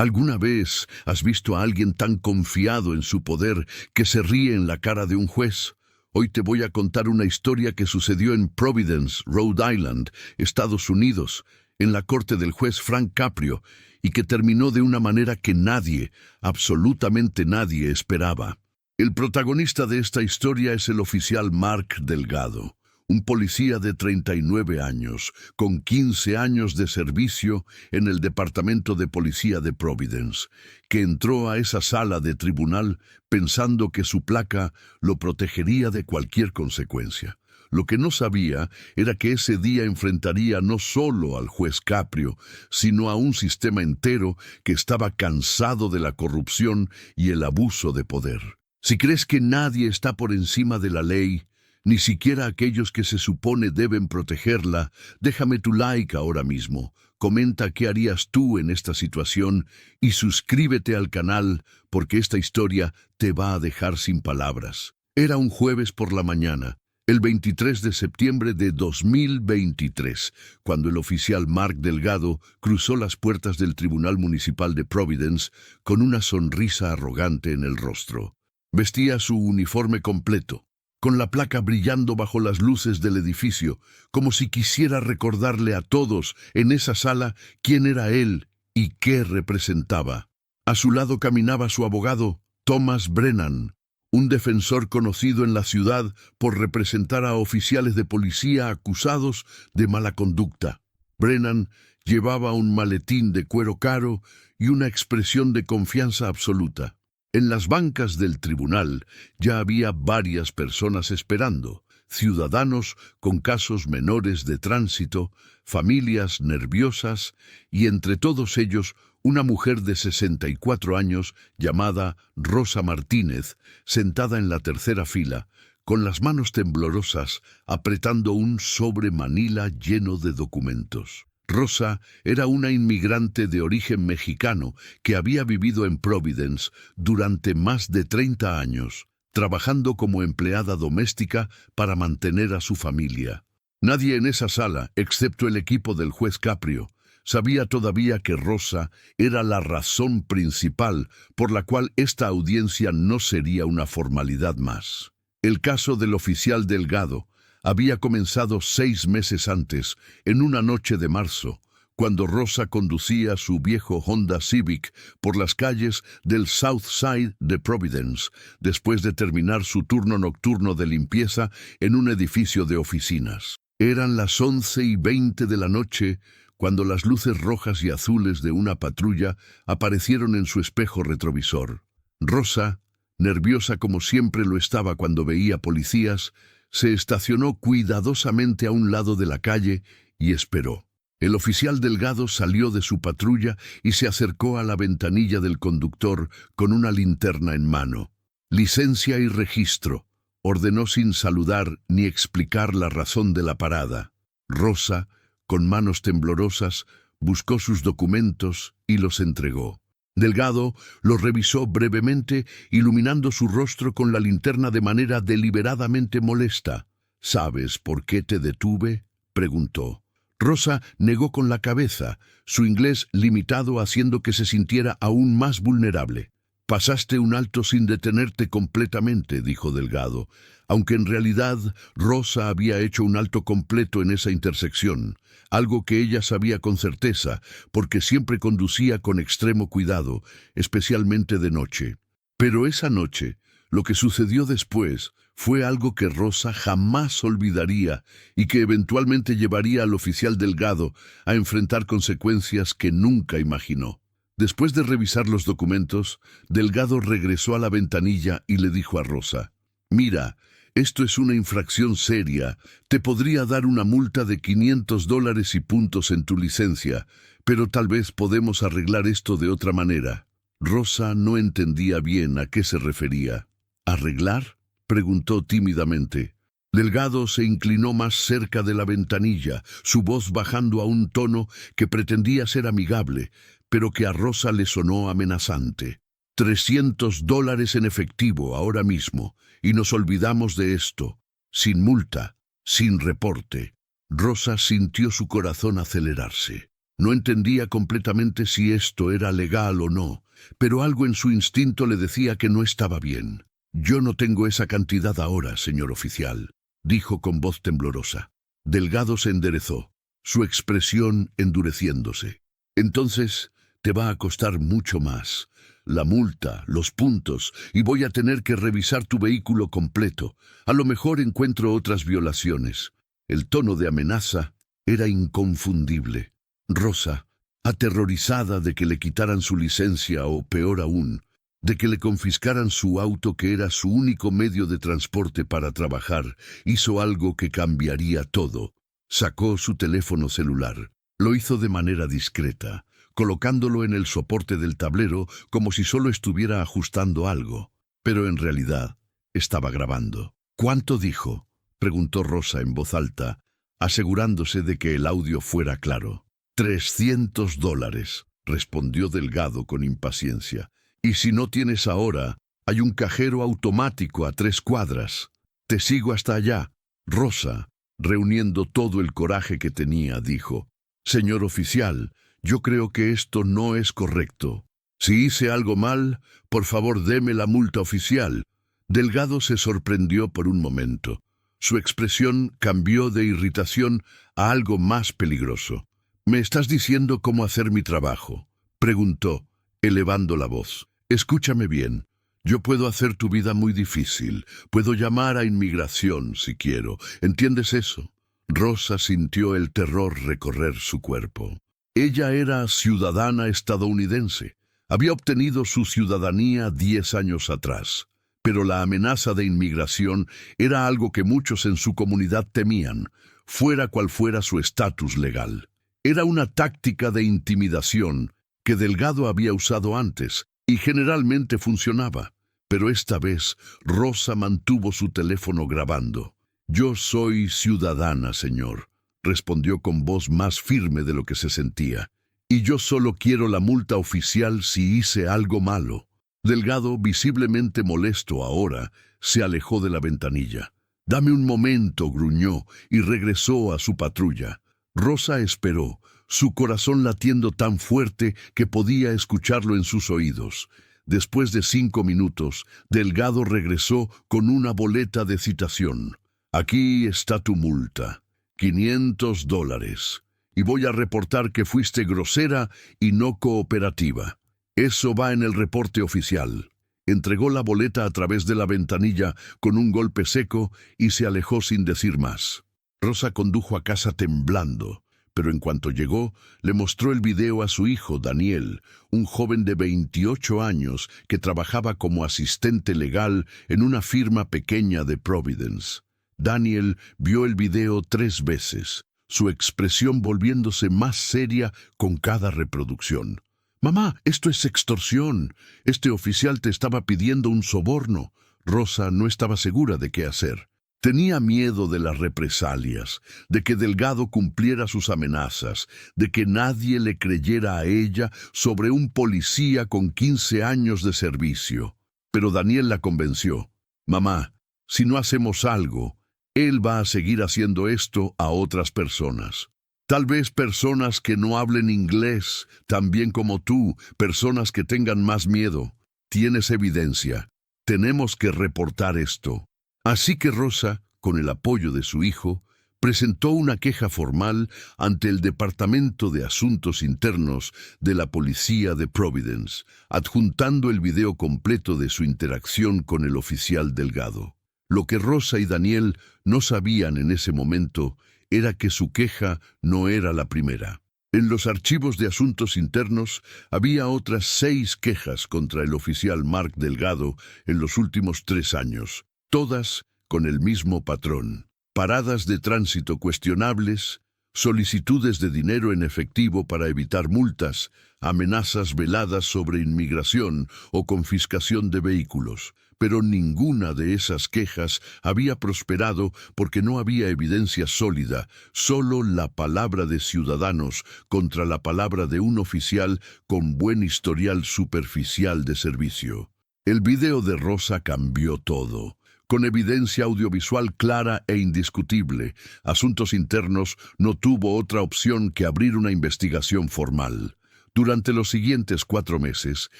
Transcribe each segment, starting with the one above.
¿Alguna vez has visto a alguien tan confiado en su poder que se ríe en la cara de un juez? Hoy te voy a contar una historia que sucedió en Providence, Rhode Island, Estados Unidos, en la corte del juez Frank Caprio, y que terminó de una manera que nadie, absolutamente nadie, esperaba. El protagonista de esta historia es el oficial Mark Delgado, un policía de 39 años, con 15 años de servicio en el Departamento de Policía de Providence, que entró a esa sala de tribunal pensando que su placa lo protegería de cualquier consecuencia. Lo que no sabía era que ese día enfrentaría no solo al juez Caprio, sino a un sistema entero que estaba cansado de la corrupción y el abuso de poder. Si crees que nadie está por encima de la ley, ni siquiera aquellos que se supone deben protegerla, déjame tu like ahora mismo, comenta qué harías tú en esta situación y suscríbete al canal porque esta historia te va a dejar sin palabras. Era un jueves por la mañana, el 23 de septiembre de 2023, cuando el oficial Mark Delgado cruzó las puertas del Tribunal Municipal de Providence con una sonrisa arrogante en el rostro. Vestía su uniforme completo, con la placa brillando bajo las luces del edificio, como si quisiera recordarle a todos en esa sala quién era él y qué representaba. A su lado caminaba su abogado, Thomas Brennan, un defensor conocido en la ciudad por representar a oficiales de policía acusados de mala conducta. Brennan llevaba un maletín de cuero caro y una expresión de confianza absoluta. En las bancas del tribunal ya había varias personas esperando, ciudadanos con casos menores de tránsito, familias nerviosas y entre todos ellos una mujer de 64 años llamada Rosa Martínez, sentada en la tercera fila, con las manos temblorosas, apretando un sobre manila lleno de documentos. Rosa era una inmigrante de origen mexicano que había vivido en Providence durante más de 30 años, trabajando como empleada doméstica para mantener a su familia. Nadie en esa sala, excepto el equipo del juez Caprio, sabía todavía que Rosa era la razón principal por la cual esta audiencia no sería una formalidad más. El caso del oficial Delgado había comenzado 6 meses antes, en una noche de marzo, cuando Rosa conducía su viejo Honda Civic por las calles del South Side de Providence, después de terminar su turno nocturno de limpieza en un edificio de oficinas. Eran las 11:20 de la noche cuando las luces rojas y azules de una patrulla aparecieron en su espejo retrovisor. Rosa, nerviosa como siempre lo estaba cuando veía policías, se estacionó cuidadosamente a un lado de la calle y esperó. El oficial Delgado salió de su patrulla y se acercó a la ventanilla del conductor con una linterna en mano. «Licencia y registro», ordenó sin saludar ni explicar la razón de la parada. Rosa, con manos temblorosas, buscó sus documentos y los entregó. Delgado los revisó brevemente, iluminando su rostro con la linterna de manera deliberadamente molesta. «¿Sabes por qué te detuve?», preguntó. Rosa negó con la cabeza, su inglés limitado haciendo que se sintiera aún más vulnerable. «Pasaste un alto sin detenerte completamente», dijo Delgado, aunque en realidad Rosa había hecho un alto completo en esa intersección, algo que ella sabía con certeza, porque siempre conducía con extremo cuidado, especialmente de noche. Pero esa noche, lo que sucedió después fue algo que Rosa jamás olvidaría y que eventualmente llevaría al oficial Delgado a enfrentar consecuencias que nunca imaginó. Después de revisar los documentos, Delgado regresó a la ventanilla y le dijo a Rosa: «Mira, esto es una infracción seria. Te podría dar una multa de $500 y puntos en tu licencia, pero tal vez podemos arreglar esto de otra manera». Rosa no entendía bien a qué se refería. «¿Arreglar?», preguntó tímidamente. Delgado se inclinó más cerca de la ventanilla, su voz bajando a un tono que pretendía ser amigable, pero que a Rosa le sonó amenazante. $300 en efectivo ahora mismo, y nos olvidamos de esto. Sin multa, sin reporte. Rosa sintió su corazón acelerarse. No entendía completamente si esto era legal o no, pero algo en su instinto le decía que no estaba bien. «Yo no tengo esa cantidad ahora, señor oficial», dijo con voz temblorosa. Delgado se enderezó, su expresión endureciéndose. «Entonces, te va a costar mucho más. La multa, los puntos, y voy a tener que revisar tu vehículo completo. A lo mejor encuentro otras violaciones». El tono de amenaza era inconfundible. Rosa, aterrorizada de que le quitaran su licencia o, peor aún, de que le confiscaran su auto, que era su único medio de transporte para trabajar, hizo algo que cambiaría todo. Sacó su teléfono celular. Lo hizo de manera discreta, colocándolo en el soporte del tablero como si solo estuviera ajustando algo. Pero en realidad estaba grabando. «¿Cuánto dijo?», preguntó Rosa en voz alta, asegurándose de que el audio fuera claro. $300, respondió Delgado con impaciencia. «Y si no tienes ahora, hay un cajero automático a 3 cuadras. Te sigo hasta allá». Rosa, reuniendo todo el coraje que tenía, dijo: «Señor oficial, yo creo que esto no es correcto. Si hice algo mal, por favor deme la multa oficial». Delgado se sorprendió por un momento. Su expresión cambió de irritación a algo más peligroso. «¿Me estás diciendo cómo hacer mi trabajo?», preguntó, elevando la voz. «Escúchame bien. Yo puedo hacer tu vida muy difícil. Puedo llamar a inmigración si quiero. ¿Entiendes eso?». Rosa sintió el terror recorrer su cuerpo. Ella era ciudadana estadounidense. Había obtenido su ciudadanía 10 años atrás. Pero la amenaza de inmigración era algo que muchos en su comunidad temían, fuera cual fuera su estatus legal. Era una táctica de intimidación que Delgado había usado antes y generalmente funcionaba. Pero esta vez Rosa mantuvo su teléfono grabando. «Yo soy ciudadana, señor», respondió con voz más firme de lo que se sentía. «Y yo solo quiero la multa oficial si hice algo malo». Delgado, visiblemente molesto ahora, se alejó de la ventanilla. «Dame un momento», gruñó, y regresó a su patrulla. Rosa esperó, su corazón latiendo tan fuerte que podía escucharlo en sus oídos. Después de 5 minutos, Delgado regresó con una boleta de citación. «Aquí está tu multa, $500, y voy a reportar que fuiste grosera y no cooperativa. Eso va en el reporte oficial». Entregó la boleta a través de la ventanilla con un golpe seco y se alejó sin decir más. Rosa condujo a casa temblando, pero en cuanto llegó, le mostró el video a su hijo, Daniel, un joven de 28 años que trabajaba como asistente legal en una firma pequeña de Providence. Daniel vio el video 3 veces, su expresión volviéndose más seria con cada reproducción. «Mamá, esto es extorsión. Este oficial te estaba pidiendo un soborno». Rosa no estaba segura de qué hacer. Tenía miedo de las represalias, de que Delgado cumpliera sus amenazas, de que nadie le creyera a ella sobre un policía con 15 años de servicio. Pero Daniel la convenció. «Mamá, si no hacemos algo, él va a seguir haciendo esto a otras personas. Tal vez personas que no hablen inglés, tan bien como tú, personas que tengan más miedo. Tienes evidencia. Tenemos que reportar esto». Así que Rosa, con el apoyo de su hijo, presentó una queja formal ante el Departamento de Asuntos Internos de la Policía de Providence, adjuntando el video completo de su interacción con el oficial Delgado. Lo que Rosa y Daniel no sabían en ese momento era que su queja no era la primera. En los archivos de asuntos internos había otras 6 quejas contra el oficial Mark Delgado en los últimos 3 años, todas con el mismo patrón: paradas de tránsito cuestionables, solicitudes de dinero en efectivo para evitar multas, amenazas veladas sobre inmigración o confiscación de vehículos. Pero ninguna de esas quejas había prosperado porque no había evidencia sólida, solo la palabra de ciudadanos contra la palabra de un oficial con buen historial superficial de servicio. El video de Rosa cambió todo. con evidencia audiovisual clara e indiscutible. Asuntos Internos no tuvo otra opción que abrir una investigación formal. Durante los siguientes 4 meses,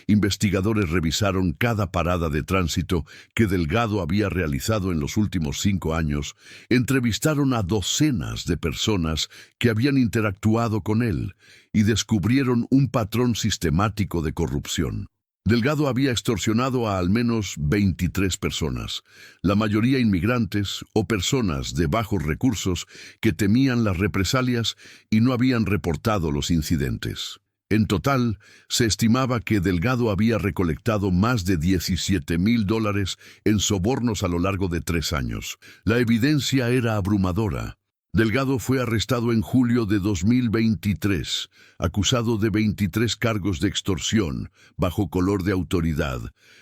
investigadores revisaron cada parada de tránsito que Delgado había realizado en los últimos 5 años, entrevistaron a docenas de personas que habían interactuado con él y descubrieron un patrón sistemático de corrupción. Delgado había extorsionado a al menos 23 personas, la mayoría inmigrantes o personas de bajos recursos que temían las represalias y no habían reportado los incidentes. En total, se estimaba que Delgado había recolectado más de $17,000 en sobornos a lo largo de 3 años. La evidencia era abrumadora. Delgado fue arrestado en julio de 2023, acusado de 23 cargos de extorsión bajo color de autoridad,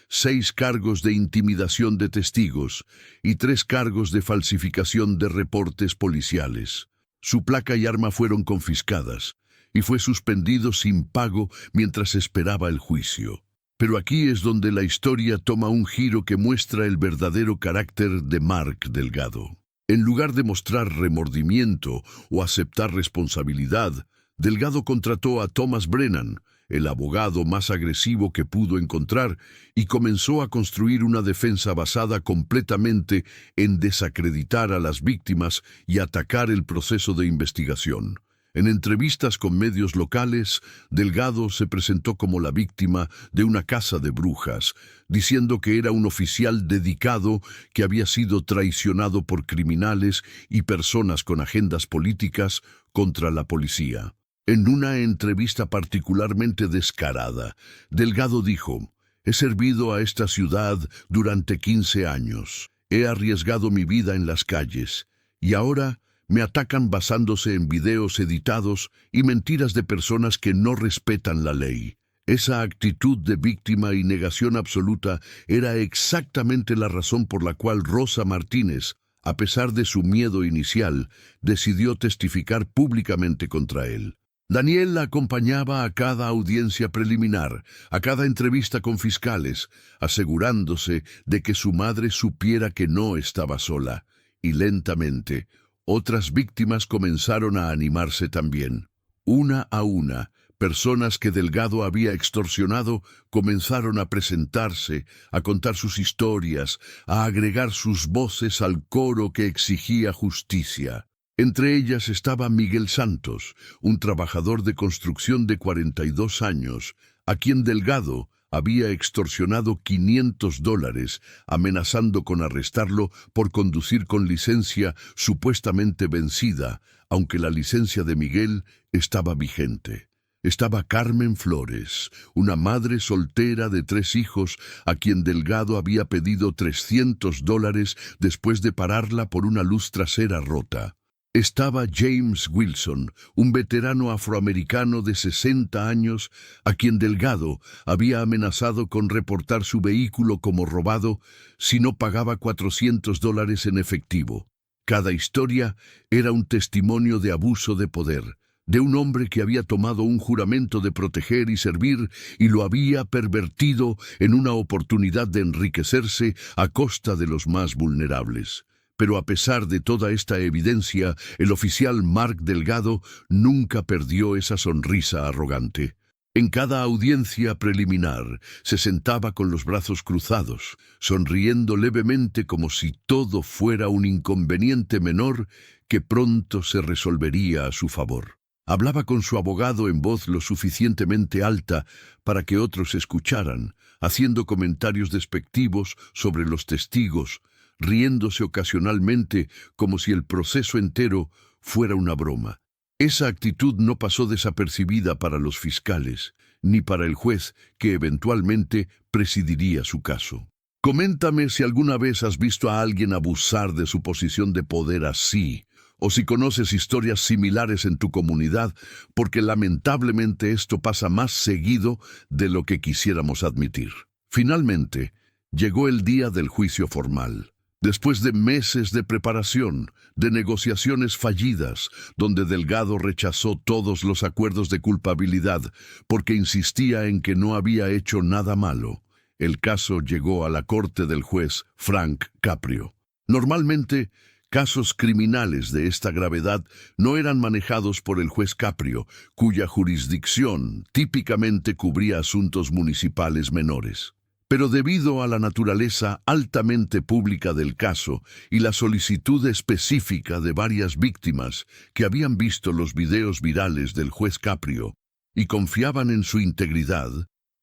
6 cargos de intimidación de testigos y 3 cargos de falsificación de reportes policiales. Su placa y arma fueron confiscadas y fue suspendido sin pago mientras esperaba el juicio. Pero aquí es donde la historia toma un giro que muestra el verdadero carácter de Mark Delgado. En lugar de mostrar remordimiento o aceptar responsabilidad, Delgado contrató a Thomas Brennan, el abogado más agresivo que pudo encontrar, y comenzó a construir una defensa basada completamente en desacreditar a las víctimas y atacar el proceso de investigación. En entrevistas con medios locales, Delgado se presentó como la víctima de una caza de brujas, diciendo que era un oficial dedicado que había sido traicionado por criminales y personas con agendas políticas contra la policía. En una entrevista particularmente descarada, Delgado dijo: «He servido a esta ciudad durante 15 años. He arriesgado mi vida en las calles. Y ahora me atacan basándose en videos editados y mentiras de personas que no respetan la ley». Esa actitud de víctima y negación absoluta era exactamente la razón por la cual Rosa Martínez, a pesar de su miedo inicial, decidió testificar públicamente contra él. Daniel la acompañaba a cada audiencia preliminar, a cada entrevista con fiscales, asegurándose de que su madre supiera que no estaba sola. Y lentamente, otras víctimas comenzaron a animarse también. Una a una, personas que Delgado había extorsionado comenzaron a presentarse, a contar sus historias, a agregar sus voces al coro que exigía justicia. Entre ellas estaba Miguel Santos, un trabajador de construcción de 42 años, a quien Delgado había extorsionado $500, amenazando con arrestarlo por conducir con licencia supuestamente vencida, aunque la licencia de Miguel estaba vigente. Estaba Carmen Flores, una madre soltera de 3 hijos, a quien Delgado había pedido $300 después de pararla por una luz trasera rota. Estaba James Wilson, un veterano afroamericano de 60 años, a quien Delgado había amenazado con reportar su vehículo como robado si no pagaba $400 en efectivo. Cada historia era un testimonio de abuso de poder, de un hombre que había tomado un juramento de proteger y servir y lo había pervertido en una oportunidad de enriquecerse a costa de los más vulnerables. Pero a pesar de toda esta evidencia, el oficial Mark Delgado nunca perdió esa sonrisa arrogante. En cada audiencia preliminar se sentaba con los brazos cruzados, sonriendo levemente como si todo fuera un inconveniente menor que pronto se resolvería a su favor. Hablaba con su abogado en voz lo suficientemente alta para que otros escucharan, haciendo comentarios despectivos sobre los testigos, riéndose ocasionalmente como si el proceso entero fuera una broma. Esa actitud no pasó desapercibida para los fiscales, ni para el juez que eventualmente presidiría su caso. Coméntame si alguna vez has visto a alguien abusar de su posición de poder así, o si conoces historias similares en tu comunidad, porque lamentablemente esto pasa más seguido de lo que quisiéramos admitir. Finalmente, llegó el día del juicio formal. Después de meses de preparación, de negociaciones fallidas, donde Delgado rechazó todos los acuerdos de culpabilidad porque insistía en que no había hecho nada malo, El caso llegó a la corte del juez Frank Caprio. Normalmente, casos criminales de esta gravedad no eran manejados por el juez Caprio, cuya jurisdicción típicamente cubría asuntos municipales menores. Pero debido a la naturaleza altamente pública del caso y la solicitud específica de varias víctimas que habían visto los videos virales del juez Caprio y confiaban en su integridad,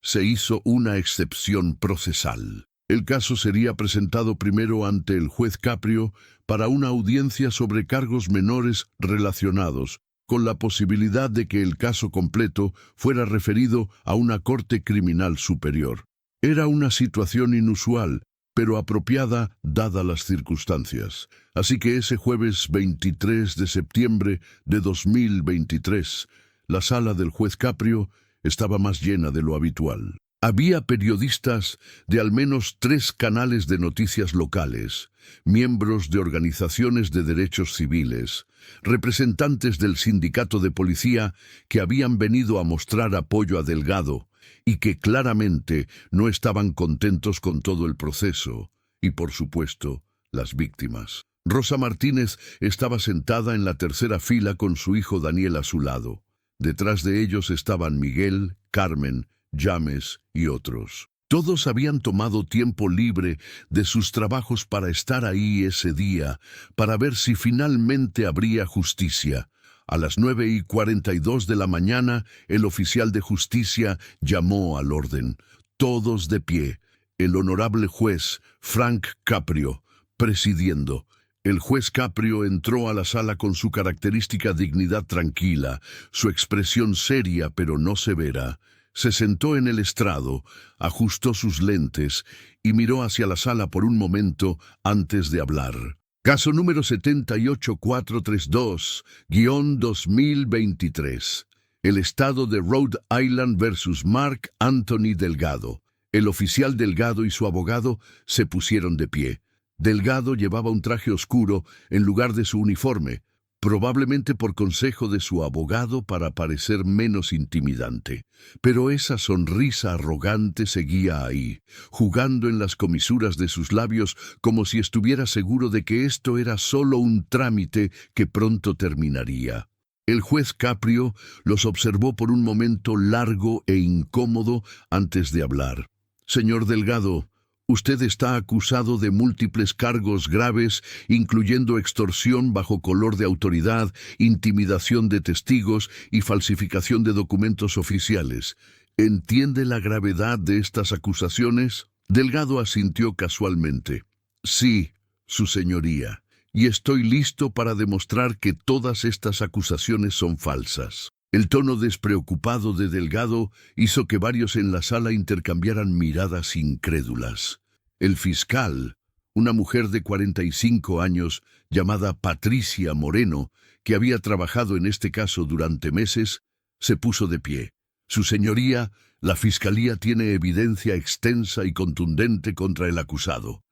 se hizo una excepción procesal. El caso sería presentado primero ante el juez Caprio para una audiencia sobre cargos menores relacionados, con la posibilidad de que el caso completo fuera referido a una corte criminal superior. Era una situación inusual, pero apropiada dadas las circunstancias. Así que ese jueves 23 de septiembre de 2023, la sala del juez Caprio estaba más llena de lo habitual. Había periodistas de al menos 3 canales de noticias locales, miembros de organizaciones de derechos civiles, representantes del sindicato de policía que habían venido a mostrar apoyo a Delgado y que claramente no estaban contentos con todo el proceso, y por supuesto, las víctimas. Rosa Martínez estaba sentada en la tercera fila con su hijo Daniel a su lado. Detrás de ellos estaban Miguel, Carmen, James y otros. Todos habían tomado tiempo libre de sus trabajos para estar ahí ese día, para ver si finalmente habría justicia. A las 9:42 de la mañana, el oficial de justicia llamó al orden. Todos de pie. El honorable juez, Frank Caprio, presidiendo. El juez Caprio entró a la sala con su característica dignidad tranquila, su expresión seria pero no severa. Se sentó en el estrado, ajustó sus lentes y miró hacia la sala por un momento antes de hablar. Caso número 78432-2023. El estado de Rhode Island versus Mark Anthony Delgado. El oficial Delgado y su abogado se pusieron de pie. Delgado llevaba un traje oscuro en lugar de su uniforme, probablemente por consejo de su abogado para parecer menos intimidante. Pero esa sonrisa arrogante seguía ahí, jugando en las comisuras de sus labios como si estuviera seguro de que esto era solo un trámite que pronto terminaría. El juez Caprio los observó por un momento largo e incómodo antes de hablar. Señor Delgado, usted está acusado de múltiples cargos graves, incluyendo extorsión bajo color de autoridad, intimidación de testigos y falsificación de documentos oficiales. ¿Entiende la gravedad de estas acusaciones? Delgado asintió casualmente. Sí, su señoría, y estoy listo para demostrar que todas estas acusaciones son falsas. El tono despreocupado de Delgado hizo que varios en la sala intercambiaran miradas incrédulas. El fiscal, una mujer de 45 años llamada Patricia Moreno, que había trabajado en este caso durante meses, se puso de pie. Su señoría, la fiscalía tiene evidencia extensa y contundente contra el acusado.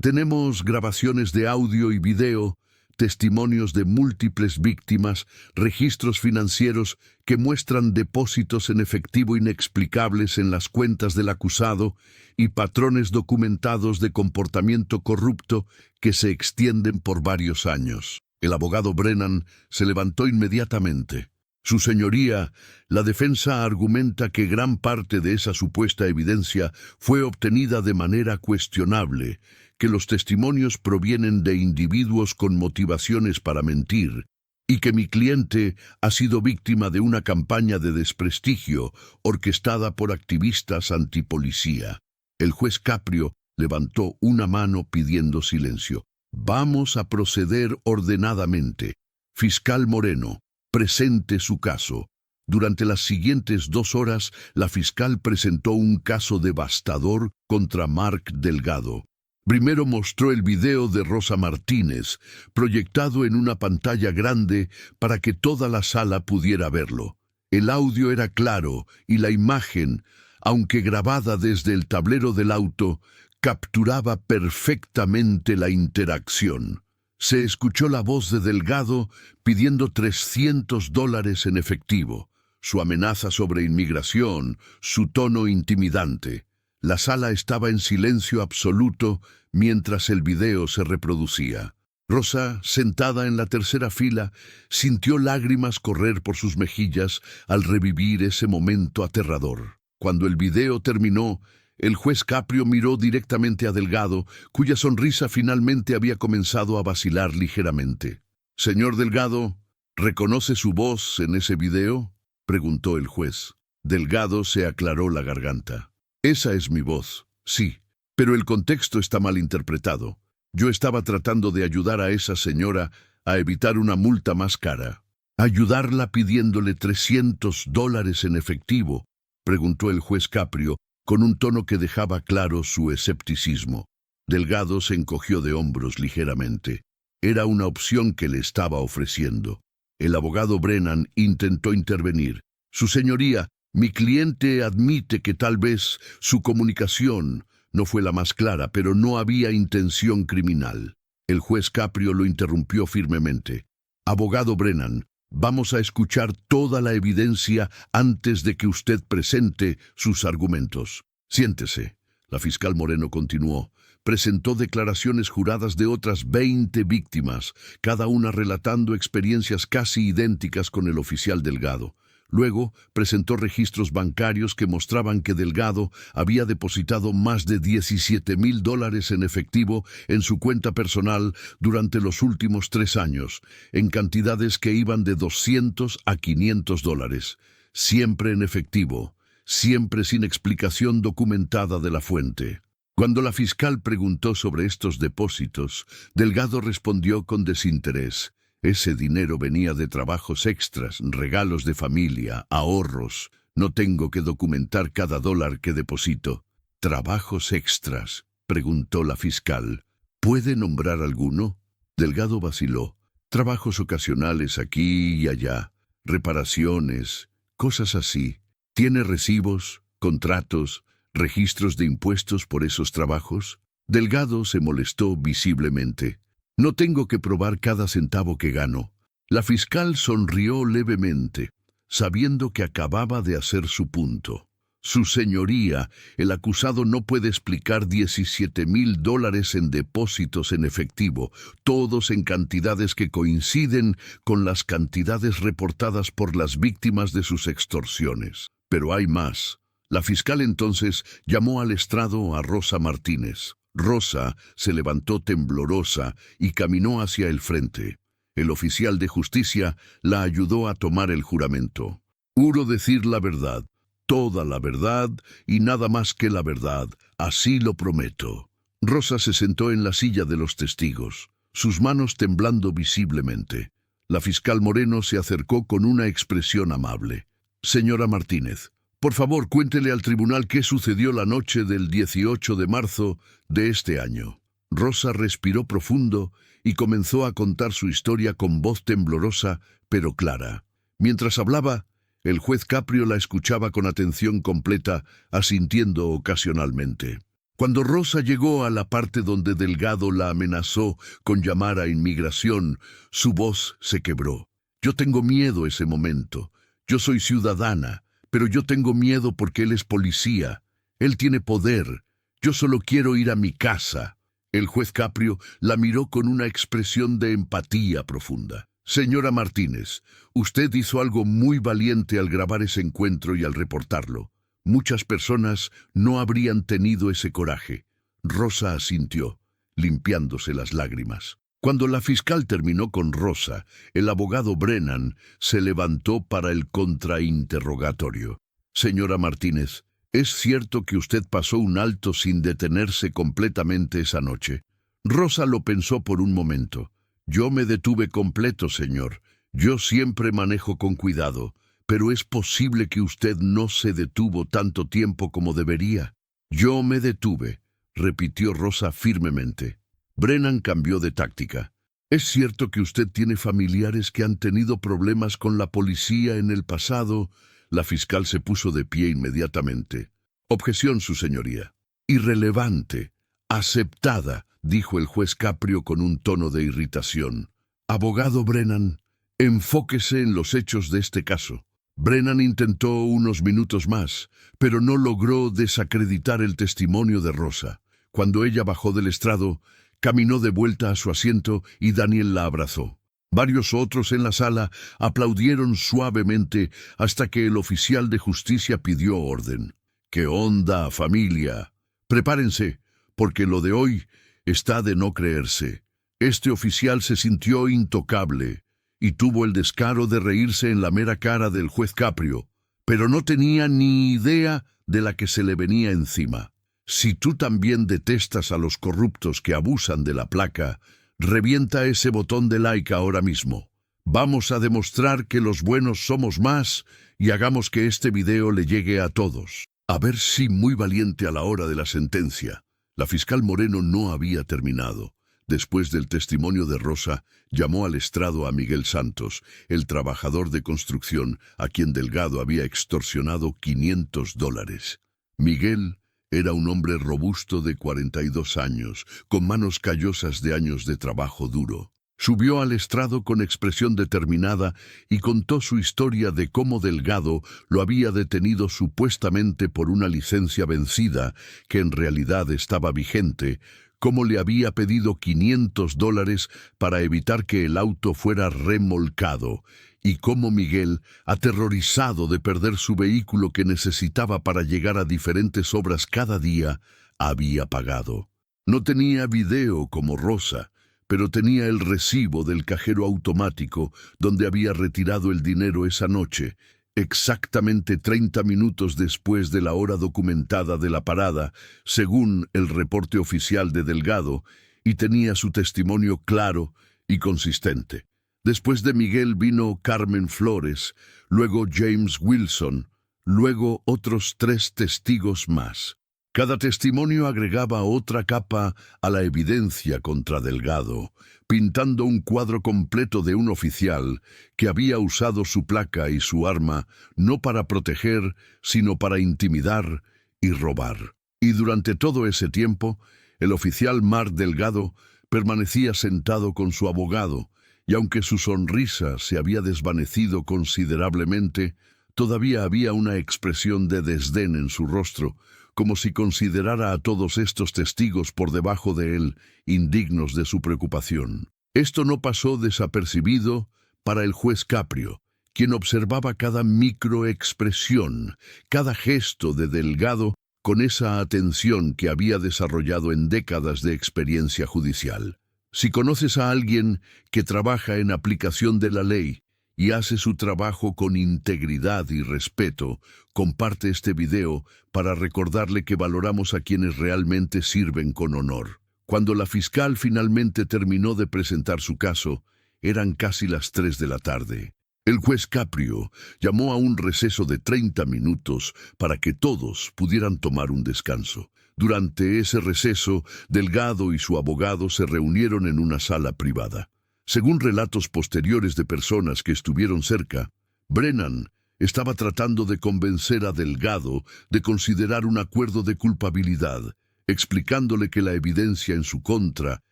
Tenemos grabaciones de audio y video, testimonios de múltiples víctimas, registros financieros que muestran depósitos en efectivo inexplicables en las cuentas del acusado y patrones documentados de comportamiento corrupto que se extienden por varios años. El abogado Brennan se levantó inmediatamente. Su señoría, la defensa argumenta que gran parte de esa supuesta evidencia fue obtenida de manera cuestionable, que los testimonios provienen de individuos con motivaciones para mentir, y que mi cliente ha sido víctima de una campaña de desprestigio orquestada por activistas antipolicía. El juez Caprio levantó una mano pidiendo silencio. Vamos a proceder ordenadamente. Fiscal Moreno, presente su caso. Durante las siguientes 2 horas, la fiscal presentó un caso devastador contra Mark Delgado. Primero mostró el video de Rosa Martínez, proyectado en una pantalla grande para que toda la sala pudiera verlo. El audio era claro y la imagen, aunque grabada desde el tablero del auto, capturaba perfectamente la interacción. Se escuchó la voz de Delgado pidiendo $300 en efectivo, su amenaza sobre inmigración, su tono intimidante. La sala estaba en silencio absoluto mientras el video se reproducía. Rosa, sentada en la tercera fila, sintió lágrimas correr por sus mejillas al revivir ese momento aterrador. Cuando el video terminó, el juez Caprio miró directamente a Delgado, cuya sonrisa finalmente había comenzado a vacilar ligeramente. «Señor Delgado, ¿reconoce su voz en ese video?», preguntó el juez. Delgado se aclaró la garganta. «Esa es mi voz, sí, pero el contexto está mal interpretado. Yo estaba tratando de ayudar a esa señora a evitar una multa más cara». «¿Ayudarla pidiéndole $300 en efectivo?», preguntó el juez Caprio, con un tono que dejaba claro su escepticismo. Delgado se encogió de hombros ligeramente. Era una opción que le estaba ofreciendo. El abogado Brennan intentó intervenir. «Su señoría, mi cliente admite que tal vez su comunicación no fue la más clara, pero no había intención criminal». El juez Caprio lo interrumpió firmemente. «Abogado Brennan, vamos a escuchar toda la evidencia antes de que usted presente sus argumentos. Siéntese». La fiscal Moreno continuó. Presentó declaraciones juradas de otras 20 víctimas, cada una relatando experiencias casi idénticas con el oficial Delgado. Luego presentó registros bancarios que mostraban que Delgado había depositado más de $17,000 en efectivo en su cuenta personal durante los últimos 3 años, en cantidades que iban de $200 a $500, siempre en efectivo, siempre sin explicación documentada de la fuente. Cuando la fiscal preguntó sobre estos depósitos, Delgado respondió con desinterés. Ese dinero venía de trabajos extras, regalos de familia, ahorros. No tengo que documentar cada dólar que deposito. ¿Trabajos extras?, preguntó la fiscal. ¿Puede nombrar alguno? Delgado vaciló. Trabajos ocasionales aquí y allá, reparaciones, cosas así. ¿Tiene recibos, contratos, registros de impuestos por esos trabajos? Delgado se molestó visiblemente. No tengo que probar cada centavo que gano. La fiscal sonrió levemente, sabiendo que acababa de hacer su punto. Su señoría, el acusado no puede explicar $17,000 en depósitos en efectivo, todos en cantidades que coinciden con las cantidades reportadas por las víctimas de sus extorsiones. Pero hay más. La fiscal entonces llamó al estrado a Rosa Martínez. Rosa se levantó temblorosa y caminó hacia el frente. El oficial de justicia la ayudó a tomar el juramento. «Juro decir la verdad, toda la verdad y nada más que la verdad, así lo prometo». Rosa se sentó en la silla de los testigos, sus manos temblando visiblemente. La fiscal Moreno se acercó con una expresión amable. «Señora Martínez, por favor, cuéntele al tribunal qué sucedió la noche del 18 de marzo de este año». Rosa respiró profundo y comenzó a contar su historia con voz temblorosa, pero clara. Mientras hablaba, el juez Caprio la escuchaba con atención completa, asintiendo ocasionalmente. Cuando Rosa llegó a la parte donde Delgado la amenazó con llamar a inmigración, su voz se quebró. «Yo tengo miedo ese momento. Yo soy ciudadana. Pero yo tengo miedo porque él es policía. Él tiene poder. Yo solo quiero ir a mi casa». El juez Caprio la miró con una expresión de empatía profunda. «Señora Martínez, usted hizo algo muy valiente al grabar ese encuentro y al reportarlo. Muchas personas no habrían tenido ese coraje». Rosa asintió, limpiándose las lágrimas. Cuando la fiscal terminó con Rosa, el abogado Brennan se levantó para el contrainterrogatorio. «Señora Martínez, ¿es cierto que usted pasó un alto sin detenerse completamente esa noche?» Rosa lo pensó por un momento. «Yo me detuve completo, señor. Yo siempre manejo con cuidado, pero es posible que usted no se detuvo tanto tiempo como debería». «Yo me detuve», repitió Rosa firmemente. Brennan cambió de táctica. «¿Es cierto que usted tiene familiares que han tenido problemas con la policía en el pasado?» La fiscal se puso de pie inmediatamente. «Objeción, su señoría». «Irrelevante. Aceptada», dijo el juez Caprio con un tono de irritación. «Abogado Brennan, enfóquese en los hechos de este caso». Brennan intentó unos minutos más, pero no logró desacreditar el testimonio de Rosa. Cuando ella bajó del estrado, caminó de vuelta a su asiento y Daniel la abrazó. Varios otros en la sala aplaudieron suavemente hasta que el oficial de justicia pidió orden. «¿Qué onda, familia? Prepárense, porque lo de hoy está de no creerse». Este oficial se sintió intocable y tuvo el descaro de reírse en la mera cara del juez Caprio, pero no tenía ni idea de la que se le venía encima. Si tú también detestas a los corruptos que abusan de la placa, revienta ese botón de like ahora mismo. Vamos a demostrar que los buenos somos más y hagamos que este video le llegue a todos. A ver si muy valiente a la hora de la sentencia. La fiscal Moreno no había terminado. Después del testimonio de Rosa, llamó al estrado a Miguel Santos, el trabajador de construcción a quien Delgado había extorsionado $500. Miguel era un hombre robusto de 42 años, con manos callosas de años de trabajo duro. Subió al estrado con expresión determinada y contó su historia de cómo Delgado lo había detenido supuestamente por una licencia vencida, que en realidad estaba vigente, cómo le había pedido $500 para evitar que el auto fuera remolcado, y cómo Miguel, aterrorizado de perder su vehículo que necesitaba para llegar a diferentes obras cada día, había pagado. No tenía video como Rosa, pero tenía el recibo del cajero automático donde había retirado el dinero esa noche, exactamente 30 minutos después de la hora documentada de la parada, según el reporte oficial de Delgado, y tenía su testimonio claro y consistente. Después de Miguel vino Carmen Flores, luego James Wilson, luego otros 3 testigos más. Cada testimonio agregaba otra capa a la evidencia contra Delgado, pintando un cuadro completo de un oficial que había usado su placa y su arma no para proteger, sino para intimidar y robar. Y durante todo ese tiempo, el oficial Mark Delgado permanecía sentado con su abogado, y aunque su sonrisa se había desvanecido considerablemente, todavía había una expresión de desdén en su rostro, como si considerara a todos estos testigos por debajo de él, indignos de su preocupación. Esto no pasó desapercibido para el juez Caprio, quien observaba cada microexpresión, cada gesto de Delgado con esa atención que había desarrollado en décadas de experiencia judicial. Si conoces a alguien que trabaja en aplicación de la ley y hace su trabajo con integridad y respeto, comparte este video para recordarle que valoramos a quienes realmente sirven con honor. Cuando la fiscal finalmente terminó de presentar su caso, eran casi las 3 de la tarde. El juez Caprio llamó a un receso de 30 minutos para que todos pudieran tomar un descanso. Durante ese receso, Delgado y su abogado se reunieron en una sala privada. Según relatos posteriores de personas que estuvieron cerca, Brennan estaba tratando de convencer a Delgado de considerar un acuerdo de culpabilidad, explicándole que la evidencia en su contra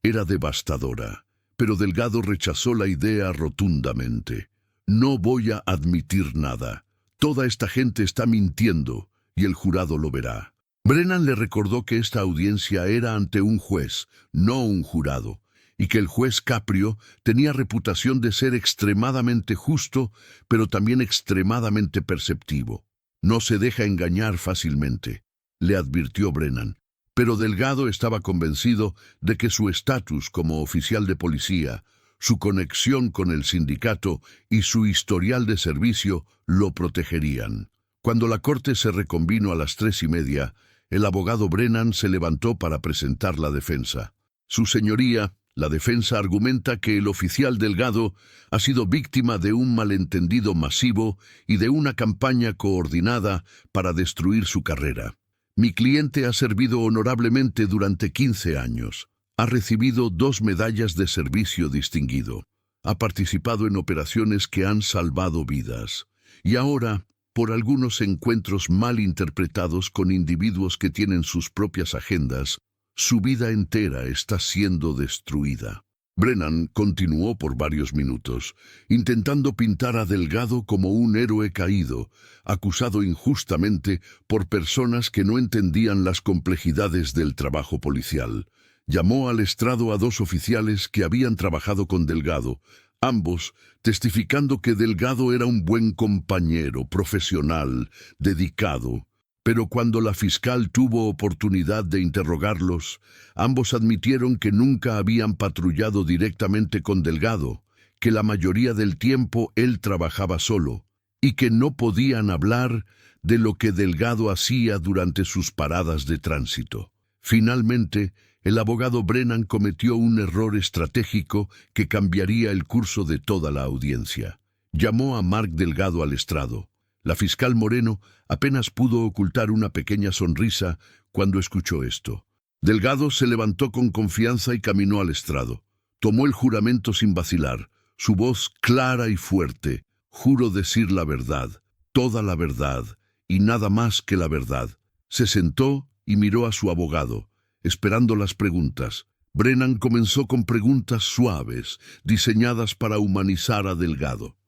era devastadora. Pero Delgado rechazó la idea rotundamente. «No voy a admitir nada. Toda esta gente está mintiendo y el jurado lo verá». Brennan le recordó que esta audiencia era ante un juez, no un jurado, y que el juez Caprio tenía reputación de ser extremadamente justo, pero también extremadamente perceptivo. «No se deja engañar fácilmente», le advirtió Brennan. Pero Delgado estaba convencido de que su estatus como oficial de policía, su conexión con el sindicato y su historial de servicio lo protegerían. Cuando la corte se reconvino a las 3:30, el abogado Brennan se levantó para presentar la defensa. «Su señoría, la defensa argumenta que el oficial Delgado ha sido víctima de un malentendido masivo y de una campaña coordinada para destruir su carrera. Mi cliente ha servido honorablemente durante 15 años. Ha recibido 2 medallas de servicio distinguido. Ha participado en operaciones que han salvado vidas. Y ahora, por algunos encuentros mal interpretados con individuos que tienen sus propias agendas, su vida entera está siendo destruida. Brennan continuó por varios minutos, intentando pintar a Delgado como un héroe caído, acusado injustamente por personas que no entendían las complejidades del trabajo policial. Llamó al estrado a dos oficiales que habían trabajado con Delgado, ambos testificando que Delgado era un buen compañero, profesional, dedicado. Pero cuando la fiscal tuvo oportunidad de interrogarlos, ambos admitieron que nunca habían patrullado directamente con Delgado, que la mayoría del tiempo él trabajaba solo, y que no podían hablar de lo que Delgado hacía durante sus paradas de tránsito. Finalmente, el abogado Brennan cometió un error estratégico que cambiaría el curso de toda la audiencia. Llamó a Mark Delgado al estrado. La fiscal Moreno apenas pudo ocultar una pequeña sonrisa cuando escuchó esto. Delgado se levantó con confianza y caminó al estrado. Tomó el juramento sin vacilar, su voz clara y fuerte. Juro decir la verdad, toda la verdad, y nada más que la verdad. Se sentó y miró a su abogado, esperando las preguntas. Brennan comenzó con preguntas suaves, diseñadas para humanizar a Delgado.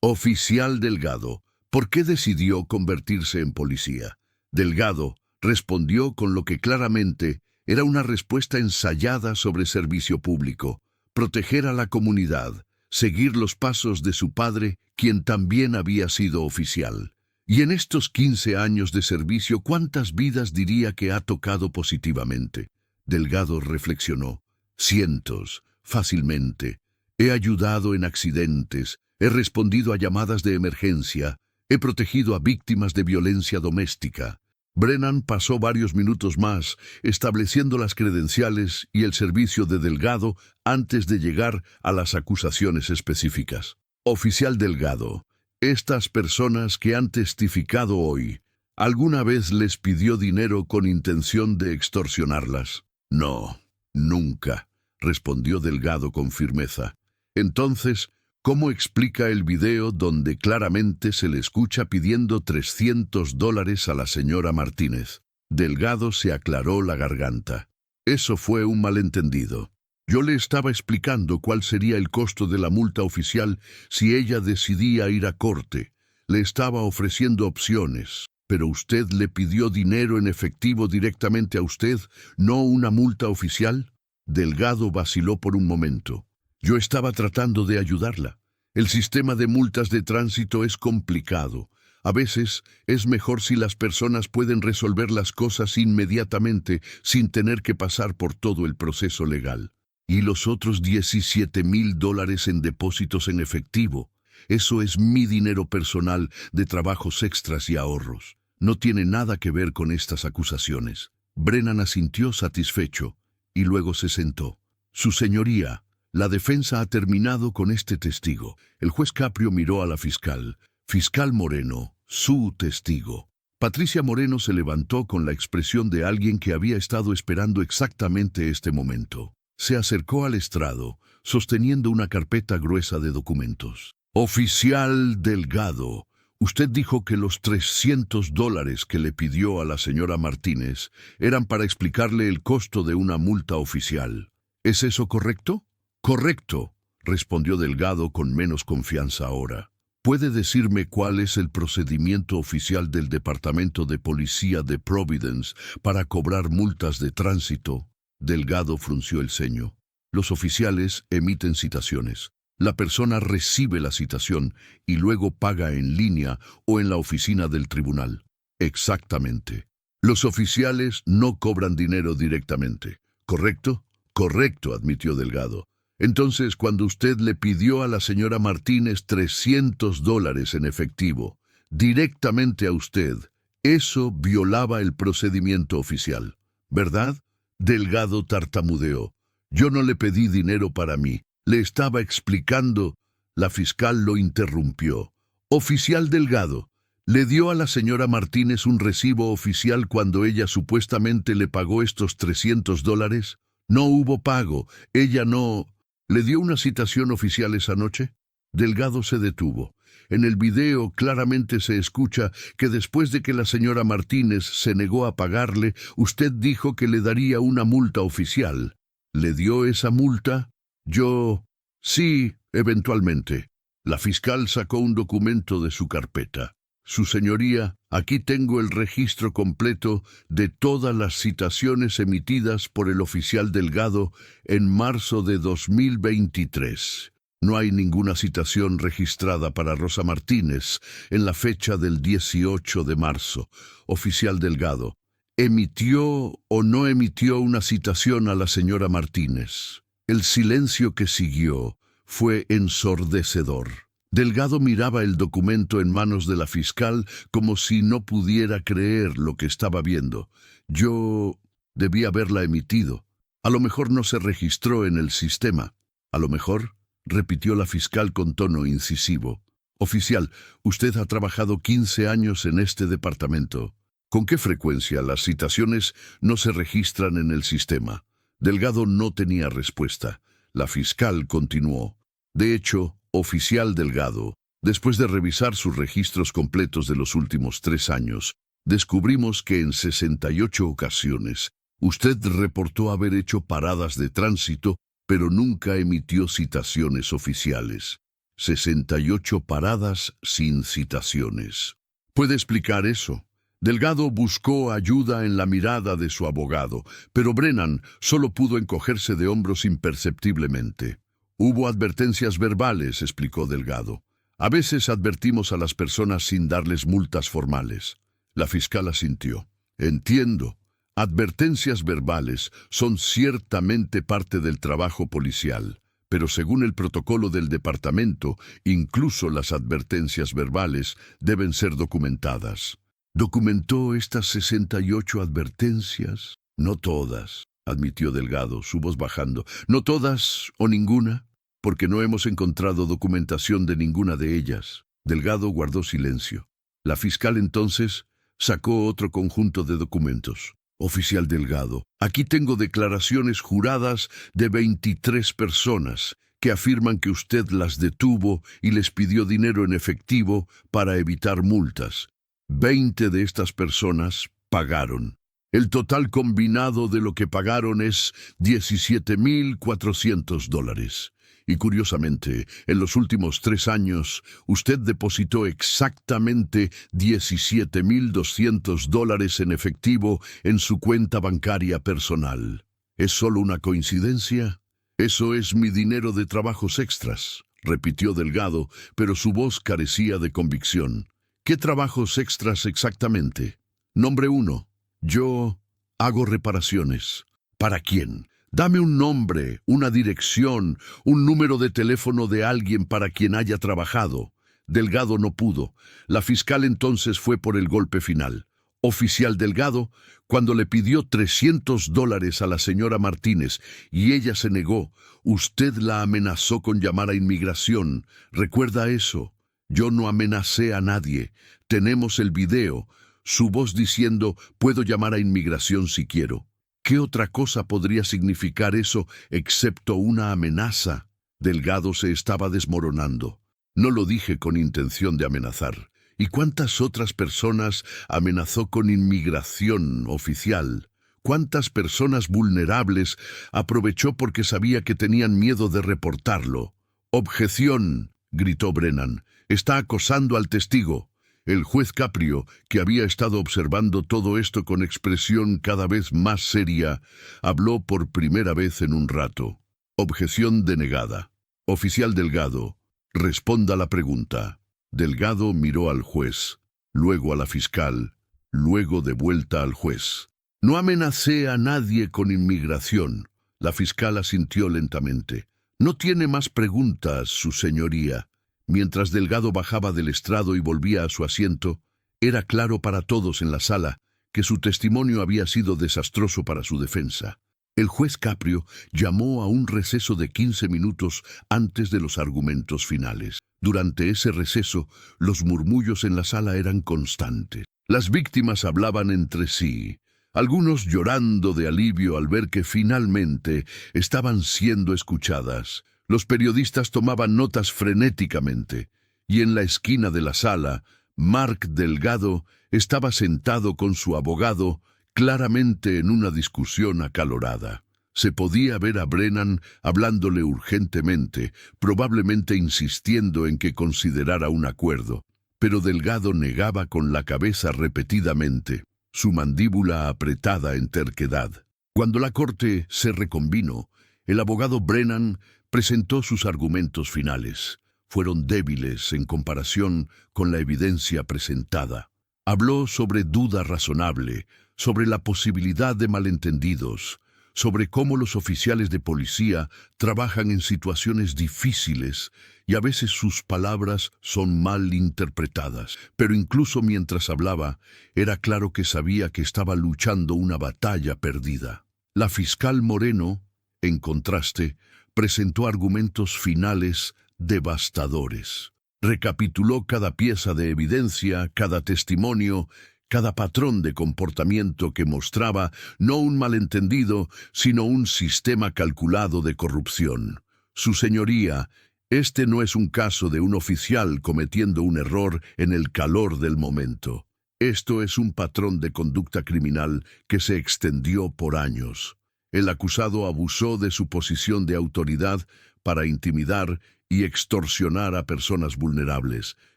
Oficial Delgado, ¿por qué decidió convertirse en policía? Delgado respondió con lo que claramente era una respuesta ensayada sobre servicio público, proteger a la comunidad, seguir los pasos de su padre, quien también había sido oficial. Y en estos 15 años de servicio, ¿cuántas vidas diría que ha tocado positivamente? Delgado reflexionó. Cientos, fácilmente. He ayudado en accidentes, he respondido a llamadas de emergencia, he protegido a víctimas de violencia doméstica. Brennan pasó varios minutos más estableciendo las credenciales y el servicio de Delgado antes de llegar a las acusaciones específicas. Oficial Delgado, estas personas que han testificado hoy, ¿alguna vez les pidió dinero con intención de extorsionarlas? No, nunca, respondió Delgado con firmeza. Entonces, ¿cómo explica el video donde claramente se le escucha pidiendo $300 a la señora Martínez? Delgado se aclaró la garganta. Eso fue un malentendido. Yo le estaba explicando cuál sería el costo de la multa oficial si ella decidía ir a corte. Le estaba ofreciendo opciones, pero usted le pidió dinero en efectivo directamente a usted, ¿no una multa oficial? Delgado vaciló por un momento. Yo estaba tratando de ayudarla. El sistema de multas de tránsito es complicado. A veces es mejor si las personas pueden resolver las cosas inmediatamente sin tener que pasar por todo el proceso legal. Y los otros $17,000 en depósitos en efectivo. Eso es mi dinero personal de trabajos extras y ahorros. No tiene nada que ver con estas acusaciones. Brennan asintió satisfecho y luego se sentó. Su señoría, la defensa ha terminado con este testigo. El juez Caprio miró a la fiscal. Fiscal Moreno, su testigo. Patricia Moreno se levantó con la expresión de alguien que había estado esperando exactamente este momento. Se acercó al estrado, sosteniendo una carpeta gruesa de documentos. Oficial Delgado, usted dijo que los $300 que le pidió a la señora Martínez eran para explicarle el costo de una multa oficial. ¿Es eso correcto? Correcto, respondió Delgado con menos confianza ahora. ¿Puede decirme cuál es el procedimiento oficial del Departamento de Policía de Providence para cobrar multas de tránsito? Delgado frunció el ceño. Los oficiales emiten citaciones. La persona recibe la citación y luego paga en línea o en la oficina del tribunal. Exactamente. Los oficiales no cobran dinero directamente. ¿Correcto? Correcto, admitió Delgado. Entonces, cuando usted le pidió a la señora Martínez $300 en efectivo, directamente a usted, eso violaba el procedimiento oficial, ¿verdad? Delgado tartamudeó. Yo no le pedí dinero para mí. Le estaba explicando. La fiscal lo interrumpió. Oficial Delgado, ¿le dio a la señora Martínez un recibo oficial cuando ella supuestamente le pagó estos $300? No hubo pago. Ella no... ¿Le dio una citación oficial esa noche? Delgado se detuvo. En el video claramente se escucha que después de que la señora Martínez se negó a pagarle, usted dijo que le daría una multa oficial. ¿Le dio esa multa? Yo... Sí, eventualmente. La fiscal sacó un documento de su carpeta. Su señoría, aquí tengo el registro completo de todas las citaciones emitidas por el oficial Delgado en marzo de 2023. No hay ninguna citación registrada para Rosa Martínez en la fecha del 18 de marzo. Oficial Delgado, ¿emitió o no emitió una citación a la señora Martínez? El silencio que siguió fue ensordecedor. Delgado miraba el documento en manos de la fiscal como si no pudiera creer lo que estaba viendo. Yo debí haberla emitido. A lo mejor no se registró en el sistema. A lo mejor, repitió la fiscal con tono incisivo. Oficial, usted ha trabajado 15 años en este departamento. ¿Con qué frecuencia las citaciones no se registran en el sistema? Delgado no tenía respuesta. La fiscal continuó. De hecho, oficial Delgado, después de revisar sus registros completos de los últimos 3 años, descubrimos que en 68 ocasiones usted reportó haber hecho paradas de tránsito, pero nunca emitió citaciones oficiales. 68 paradas sin citaciones. ¿Puede explicar eso? Delgado buscó ayuda en la mirada de su abogado, pero Brennan solo pudo encogerse de hombros imperceptiblemente. Hubo advertencias verbales, explicó Delgado. A veces advertimos a las personas sin darles multas formales. La fiscal asintió. Entiendo. Advertencias verbales son ciertamente parte del trabajo policial, pero según el protocolo del departamento, incluso las advertencias verbales deben ser documentadas. ¿Documentó estas 68 advertencias? No todas, admitió Delgado, su voz bajando. ¿No todas o ninguna? Porque no hemos encontrado documentación de ninguna de ellas. Delgado guardó silencio. La fiscal entonces sacó otro conjunto de documentos. Oficial Delgado, aquí tengo declaraciones juradas de 23 personas que afirman que usted las detuvo y les pidió dinero en efectivo para evitar multas. 20 de estas personas pagaron. El total combinado de lo que pagaron es $17,400. Y curiosamente, en los últimos 3 años, usted depositó exactamente $17,200 en efectivo en su cuenta bancaria personal. ¿Es solo una coincidencia? Eso es mi dinero de trabajos extras, repitió Delgado, pero su voz carecía de convicción. ¿Qué trabajos extras exactamente? Nombre 1. Yo hago reparaciones. ¿Para quién? Dame un nombre, una dirección, un número de teléfono de alguien para quien haya trabajado. Delgado no pudo. La fiscal entonces fue por el golpe final. Oficial Delgado, cuando le pidió $300 a la señora Martínez y ella se negó, usted la amenazó con llamar a inmigración. ¿Recuerda eso? Yo no amenacé a nadie. Tenemos el video. Su voz diciendo, puedo llamar a inmigración si quiero. ¿Qué otra cosa podría significar eso excepto una amenaza? Delgado se estaba desmoronando. No lo dije con intención de amenazar. ¿Y cuántas otras personas amenazó con inmigración oficial? ¿Cuántas personas vulnerables aprovechó porque sabía que tenían miedo de reportarlo? «Objeción», gritó Brennan. «Está acosando al testigo». El juez Caprio, que había estado observando todo esto con expresión cada vez más seria, habló por primera vez en un rato. Objeción denegada. Oficial Delgado, responda la pregunta. Delgado miró al juez, luego a la fiscal, luego de vuelta al juez. No amenacé a nadie con inmigración. La fiscal asintió lentamente. No tiene más preguntas, su señoría. Mientras Delgado bajaba del estrado y volvía a su asiento, era claro para todos en la sala que su testimonio había sido desastroso para su defensa. El juez Caprio llamó a un receso de 15 minutos antes de los argumentos finales. Durante ese receso, los murmullos en la sala eran constantes. Las víctimas hablaban entre sí, algunos llorando de alivio al ver que finalmente estaban siendo escuchadas. Los periodistas tomaban notas frenéticamente, y en la esquina de la sala, Mark Delgado estaba sentado con su abogado, claramente en una discusión acalorada. Se podía ver a Brennan hablándole urgentemente, probablemente insistiendo en que considerara un acuerdo, pero Delgado negaba con la cabeza repetidamente, su mandíbula apretada en terquedad. Cuando la corte se reconvino, el abogado Brennan presentó sus argumentos finales. Fueron débiles en comparación con la evidencia presentada. Habló sobre duda razonable, sobre la posibilidad de malentendidos, sobre cómo los oficiales de policía trabajan en situaciones difíciles y a veces sus palabras son mal interpretadas. Pero incluso mientras hablaba, era claro que sabía que estaba luchando una batalla perdida. La fiscal Moreno, en contraste, presentó argumentos finales devastadores. Recapituló cada pieza de evidencia, cada testimonio, cada patrón de comportamiento que mostraba no un malentendido, sino un sistema calculado de corrupción. Su señoría, este no es un caso de un oficial cometiendo un error en el calor del momento. Esto es un patrón de conducta criminal que se extendió por años. El acusado abusó de su posición de autoridad para intimidar y extorsionar a personas vulnerables,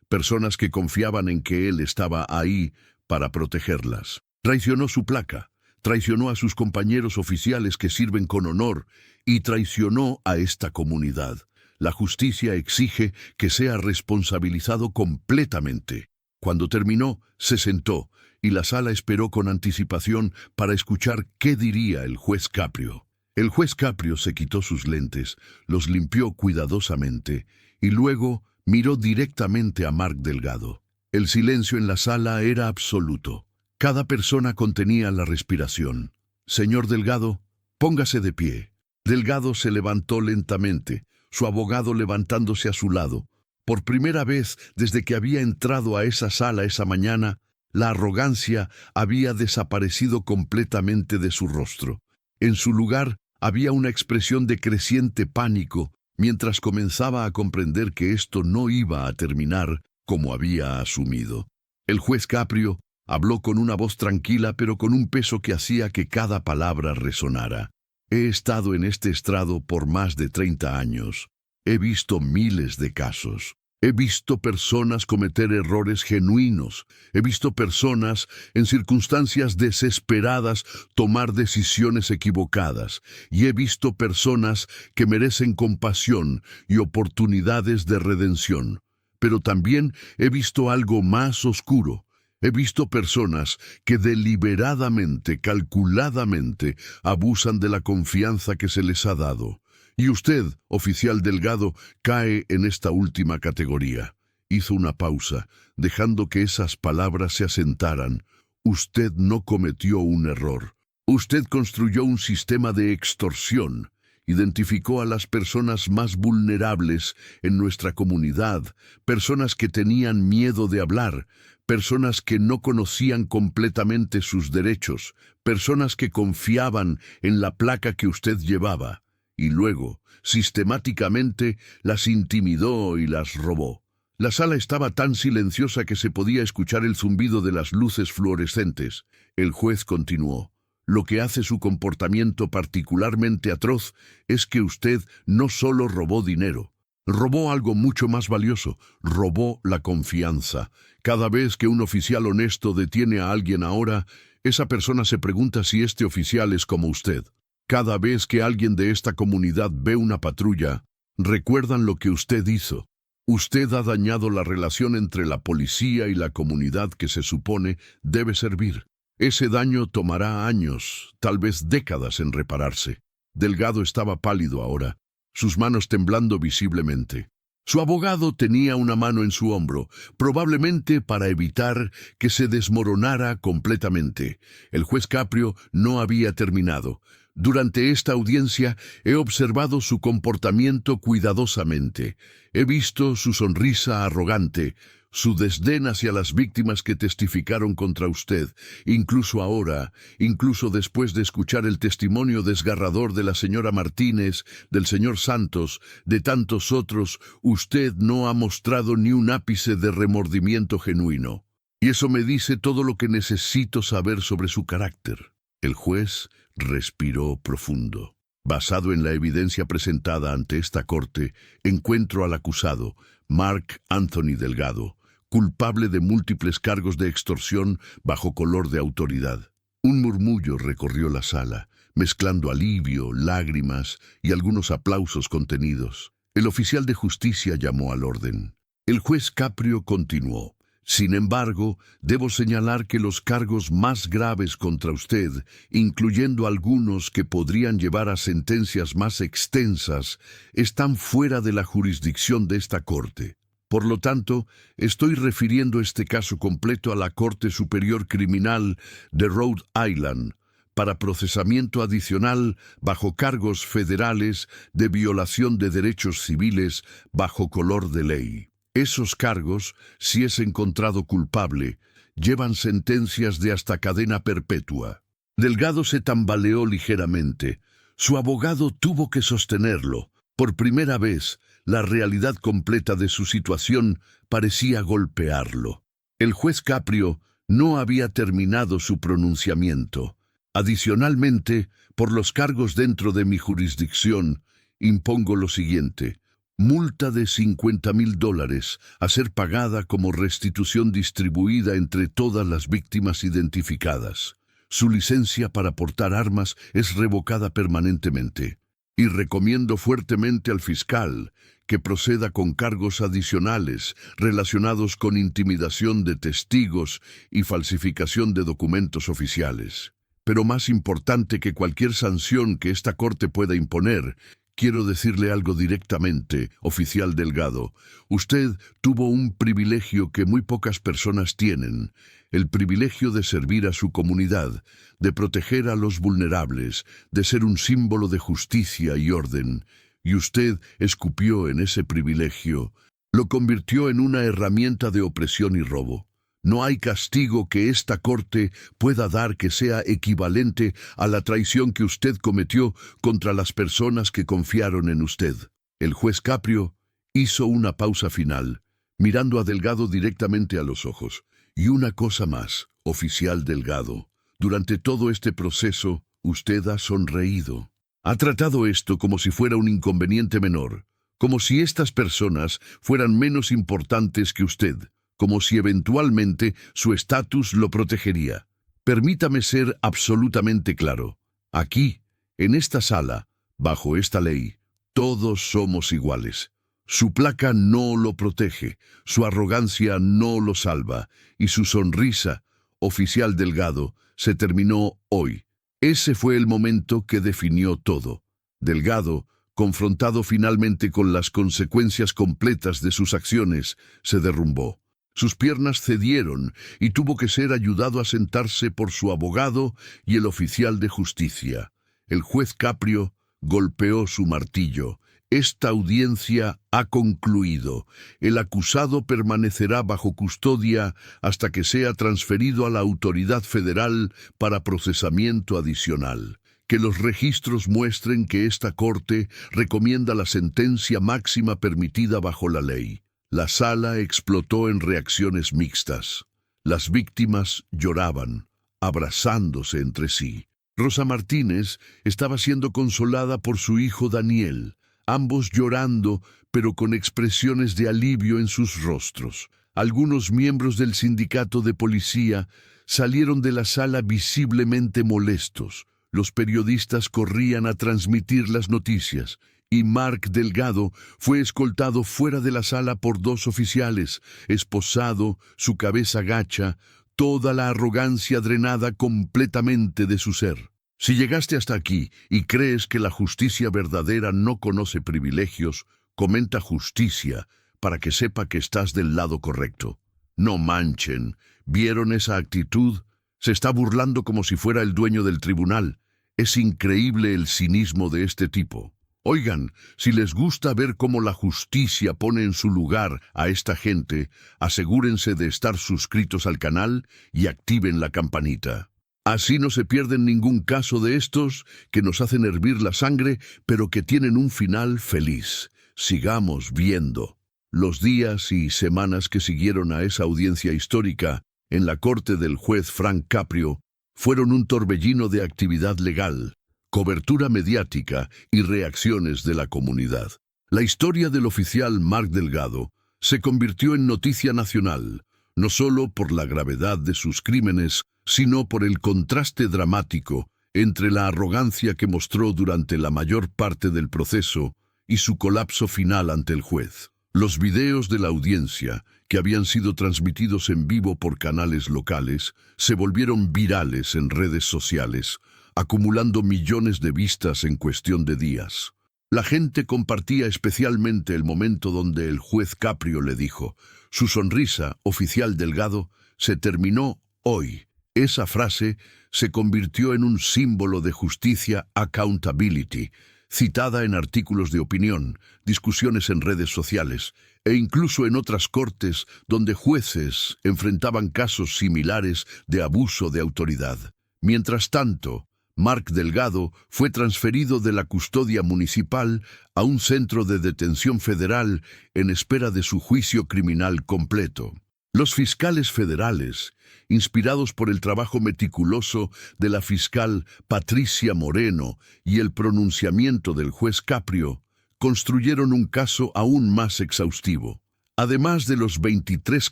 personas que confiaban en que él estaba ahí para protegerlas. Traicionó su placa, traicionó a sus compañeros oficiales que sirven con honor y traicionó a esta comunidad. La justicia exige que sea responsabilizado completamente. Cuando terminó, se sentó y la sala esperó con anticipación para escuchar qué diría el juez Caprio. El juez Caprio se quitó sus lentes, los limpió cuidadosamente y luego miró directamente a Mark Delgado. El silencio en la sala era absoluto. Cada persona contenía la respiración. Señor Delgado, póngase de pie. Delgado se levantó lentamente, su abogado levantándose a su lado. Por primera vez desde que había entrado a esa sala esa mañana, la arrogancia había desaparecido completamente de su rostro. En su lugar había una expresión de creciente pánico, mientras comenzaba a comprender que esto no iba a terminar como había asumido. El juez Caprio habló con una voz tranquila, pero con un peso que hacía que cada palabra resonara. He estado en este estrado por más de 30 años. He visto miles de casos. He visto personas cometer errores genuinos. He visto personas, en circunstancias desesperadas, tomar decisiones equivocadas. Y he visto personas que merecen compasión y oportunidades de redención. Pero también he visto algo más oscuro. He visto personas que deliberadamente, calculadamente, abusan de la confianza que se les ha dado. Y usted, oficial Delgado, cae en esta última categoría. Hizo una pausa, dejando que esas palabras se asentaran. Usted no cometió un error. Usted construyó un sistema de extorsión. Identificó a las personas más vulnerables en nuestra comunidad, personas que tenían miedo de hablar, personas que no conocían completamente sus derechos, personas que confiaban en la placa que usted llevaba, y luego, sistemáticamente, las intimidó y las robó. La sala estaba tan silenciosa que se podía escuchar el zumbido de las luces fluorescentes. El juez continuó. Lo que hace su comportamiento particularmente atroz es que usted no solo robó dinero, robó algo mucho más valioso, robó la confianza. Cada vez que un oficial honesto detiene a alguien ahora, esa persona se pregunta si este oficial es como usted. Cada vez que alguien de esta comunidad ve una patrulla, recuerdan lo que usted hizo. Usted ha dañado la relación entre la policía y la comunidad que se supone debe servir. Ese daño tomará años, tal vez décadas en repararse. Delgado estaba pálido ahora, sus manos temblando visiblemente. Su abogado tenía una mano en su hombro, probablemente para evitar que se desmoronara completamente. El juez Caprio no había terminado. Durante esta audiencia he observado su comportamiento cuidadosamente. He visto su sonrisa arrogante, su desdén hacia las víctimas que testificaron contra usted. Incluso ahora, incluso después de escuchar el testimonio desgarrador de la señora Martínez, del señor Santos, de tantos otros, usted no ha mostrado ni un ápice de remordimiento genuino. Y eso me dice todo lo que necesito saber sobre su carácter. El juez respiró profundo. Basado en la evidencia presentada ante esta corte, encuentro al acusado, Mark Anthony Delgado, culpable de múltiples cargos de extorsión bajo color de autoridad. Un murmullo recorrió la sala, mezclando alivio, lágrimas y algunos aplausos contenidos. El oficial de justicia llamó al orden. El juez Caprio continuó. Sin embargo, debo señalar que los cargos más graves contra usted, incluyendo algunos que podrían llevar a sentencias más extensas, están fuera de la jurisdicción de esta corte. Por lo tanto, estoy refiriendo este caso completo a la Corte Superior Criminal de Rhode Island para procesamiento adicional bajo cargos federales de violación de derechos civiles bajo color de ley. Esos cargos, si es encontrado culpable, llevan sentencias de hasta cadena perpetua. Delgado se tambaleó ligeramente. Su abogado tuvo que sostenerlo. Por primera vez, la realidad completa de su situación parecía golpearlo. El juez Caprio no había terminado su pronunciamiento. Adicionalmente, por los cargos dentro de mi jurisdicción, impongo lo siguiente. Multa de $50,000 a ser pagada como restitución distribuida entre todas las víctimas identificadas. Su licencia para portar armas es revocada permanentemente. Y recomiendo fuertemente al fiscal que proceda con cargos adicionales relacionados con intimidación de testigos y falsificación de documentos oficiales. Pero más importante que cualquier sanción que esta corte pueda imponer, quiero decirle algo directamente, oficial Delgado. Usted tuvo un privilegio que muy pocas personas tienen, el privilegio de servir a su comunidad, de proteger a los vulnerables, de ser un símbolo de justicia y orden. Y usted escupió en ese privilegio, lo convirtió en una herramienta de opresión y robo. No hay castigo que esta corte pueda dar que sea equivalente a la traición que usted cometió contra las personas que confiaron en usted. El juez Caprio hizo una pausa final, mirando a Delgado directamente a los ojos. Y una cosa más, oficial Delgado. Durante todo este proceso, usted ha sonreído. Ha tratado esto como si fuera un inconveniente menor, como si estas personas fueran menos importantes que usted, como si eventualmente su estatus lo protegería. Permítame ser absolutamente claro. Aquí, en esta sala, bajo esta ley, todos somos iguales. Su placa no lo protege, su arrogancia no lo salva, y su sonrisa, oficial Delgado, se terminó hoy. Ese fue el momento que definió todo. Delgado, confrontado finalmente con las consecuencias completas de sus acciones, se derrumbó. Sus piernas cedieron y tuvo que ser ayudado a sentarse por su abogado y el oficial de justicia. El juez Caprio golpeó su martillo. Esta audiencia ha concluido. El acusado permanecerá bajo custodia hasta que sea transferido a la autoridad federal para procesamiento adicional. Que los registros muestren que esta corte recomienda la sentencia máxima permitida bajo la ley. La sala explotó en reacciones mixtas. Las víctimas lloraban, abrazándose entre sí. Rosa Martínez estaba siendo consolada por su hijo Daniel, ambos llorando, pero con expresiones de alivio en sus rostros. Algunos miembros del sindicato de policía salieron de la sala visiblemente molestos. Los periodistas corrían a transmitir las noticias, y Mark Delgado fue escoltado fuera de la sala por 2 oficiales, esposado, su cabeza gacha, toda la arrogancia drenada completamente de su ser. Si llegaste hasta aquí y crees que la justicia verdadera no conoce privilegios, comenta justicia para que sepa que estás del lado correcto. No manchen. ¿Vieron esa actitud? Se está burlando como si fuera el dueño del tribunal. Es increíble el cinismo de este tipo. Oigan, si les gusta ver cómo la justicia pone en su lugar a esta gente, asegúrense de estar suscritos al canal y activen la campanita. Así no se pierden ningún caso de estos que nos hacen hervir la sangre, pero que tienen un final feliz. Sigamos viendo. Los días y semanas que siguieron a esa audiencia histórica en la corte del juez Frank Caprio fueron un torbellino de actividad legal. cobertura mediática y reacciones de la comunidad. La historia del oficial Mark Delgado se convirtió en noticia nacional, no solo por la gravedad de sus crímenes, sino por el contraste dramático entre la arrogancia que mostró durante la mayor parte del proceso y su colapso final ante el juez. Los videos de la audiencia, que habían sido transmitidos en vivo por canales locales, se volvieron virales en redes sociales, acumulando millones de vistas en cuestión de días. La gente compartía especialmente el momento donde el juez Caprio le dijo: «Su sonrisa, oficial Delgado, se terminó hoy». Esa frase se convirtió en un símbolo de justicia, accountability, citada en artículos de opinión, discusiones en redes sociales e incluso en otras cortes donde jueces enfrentaban casos similares de abuso de autoridad. Mientras tanto, Mark Delgado fue transferido de la custodia municipal a un centro de detención federal en espera de su juicio criminal completo. Los fiscales federales, inspirados por el trabajo meticuloso de la fiscal Patricia Moreno y el pronunciamiento del juez Caprio, construyeron un caso aún más exhaustivo. Además de los 23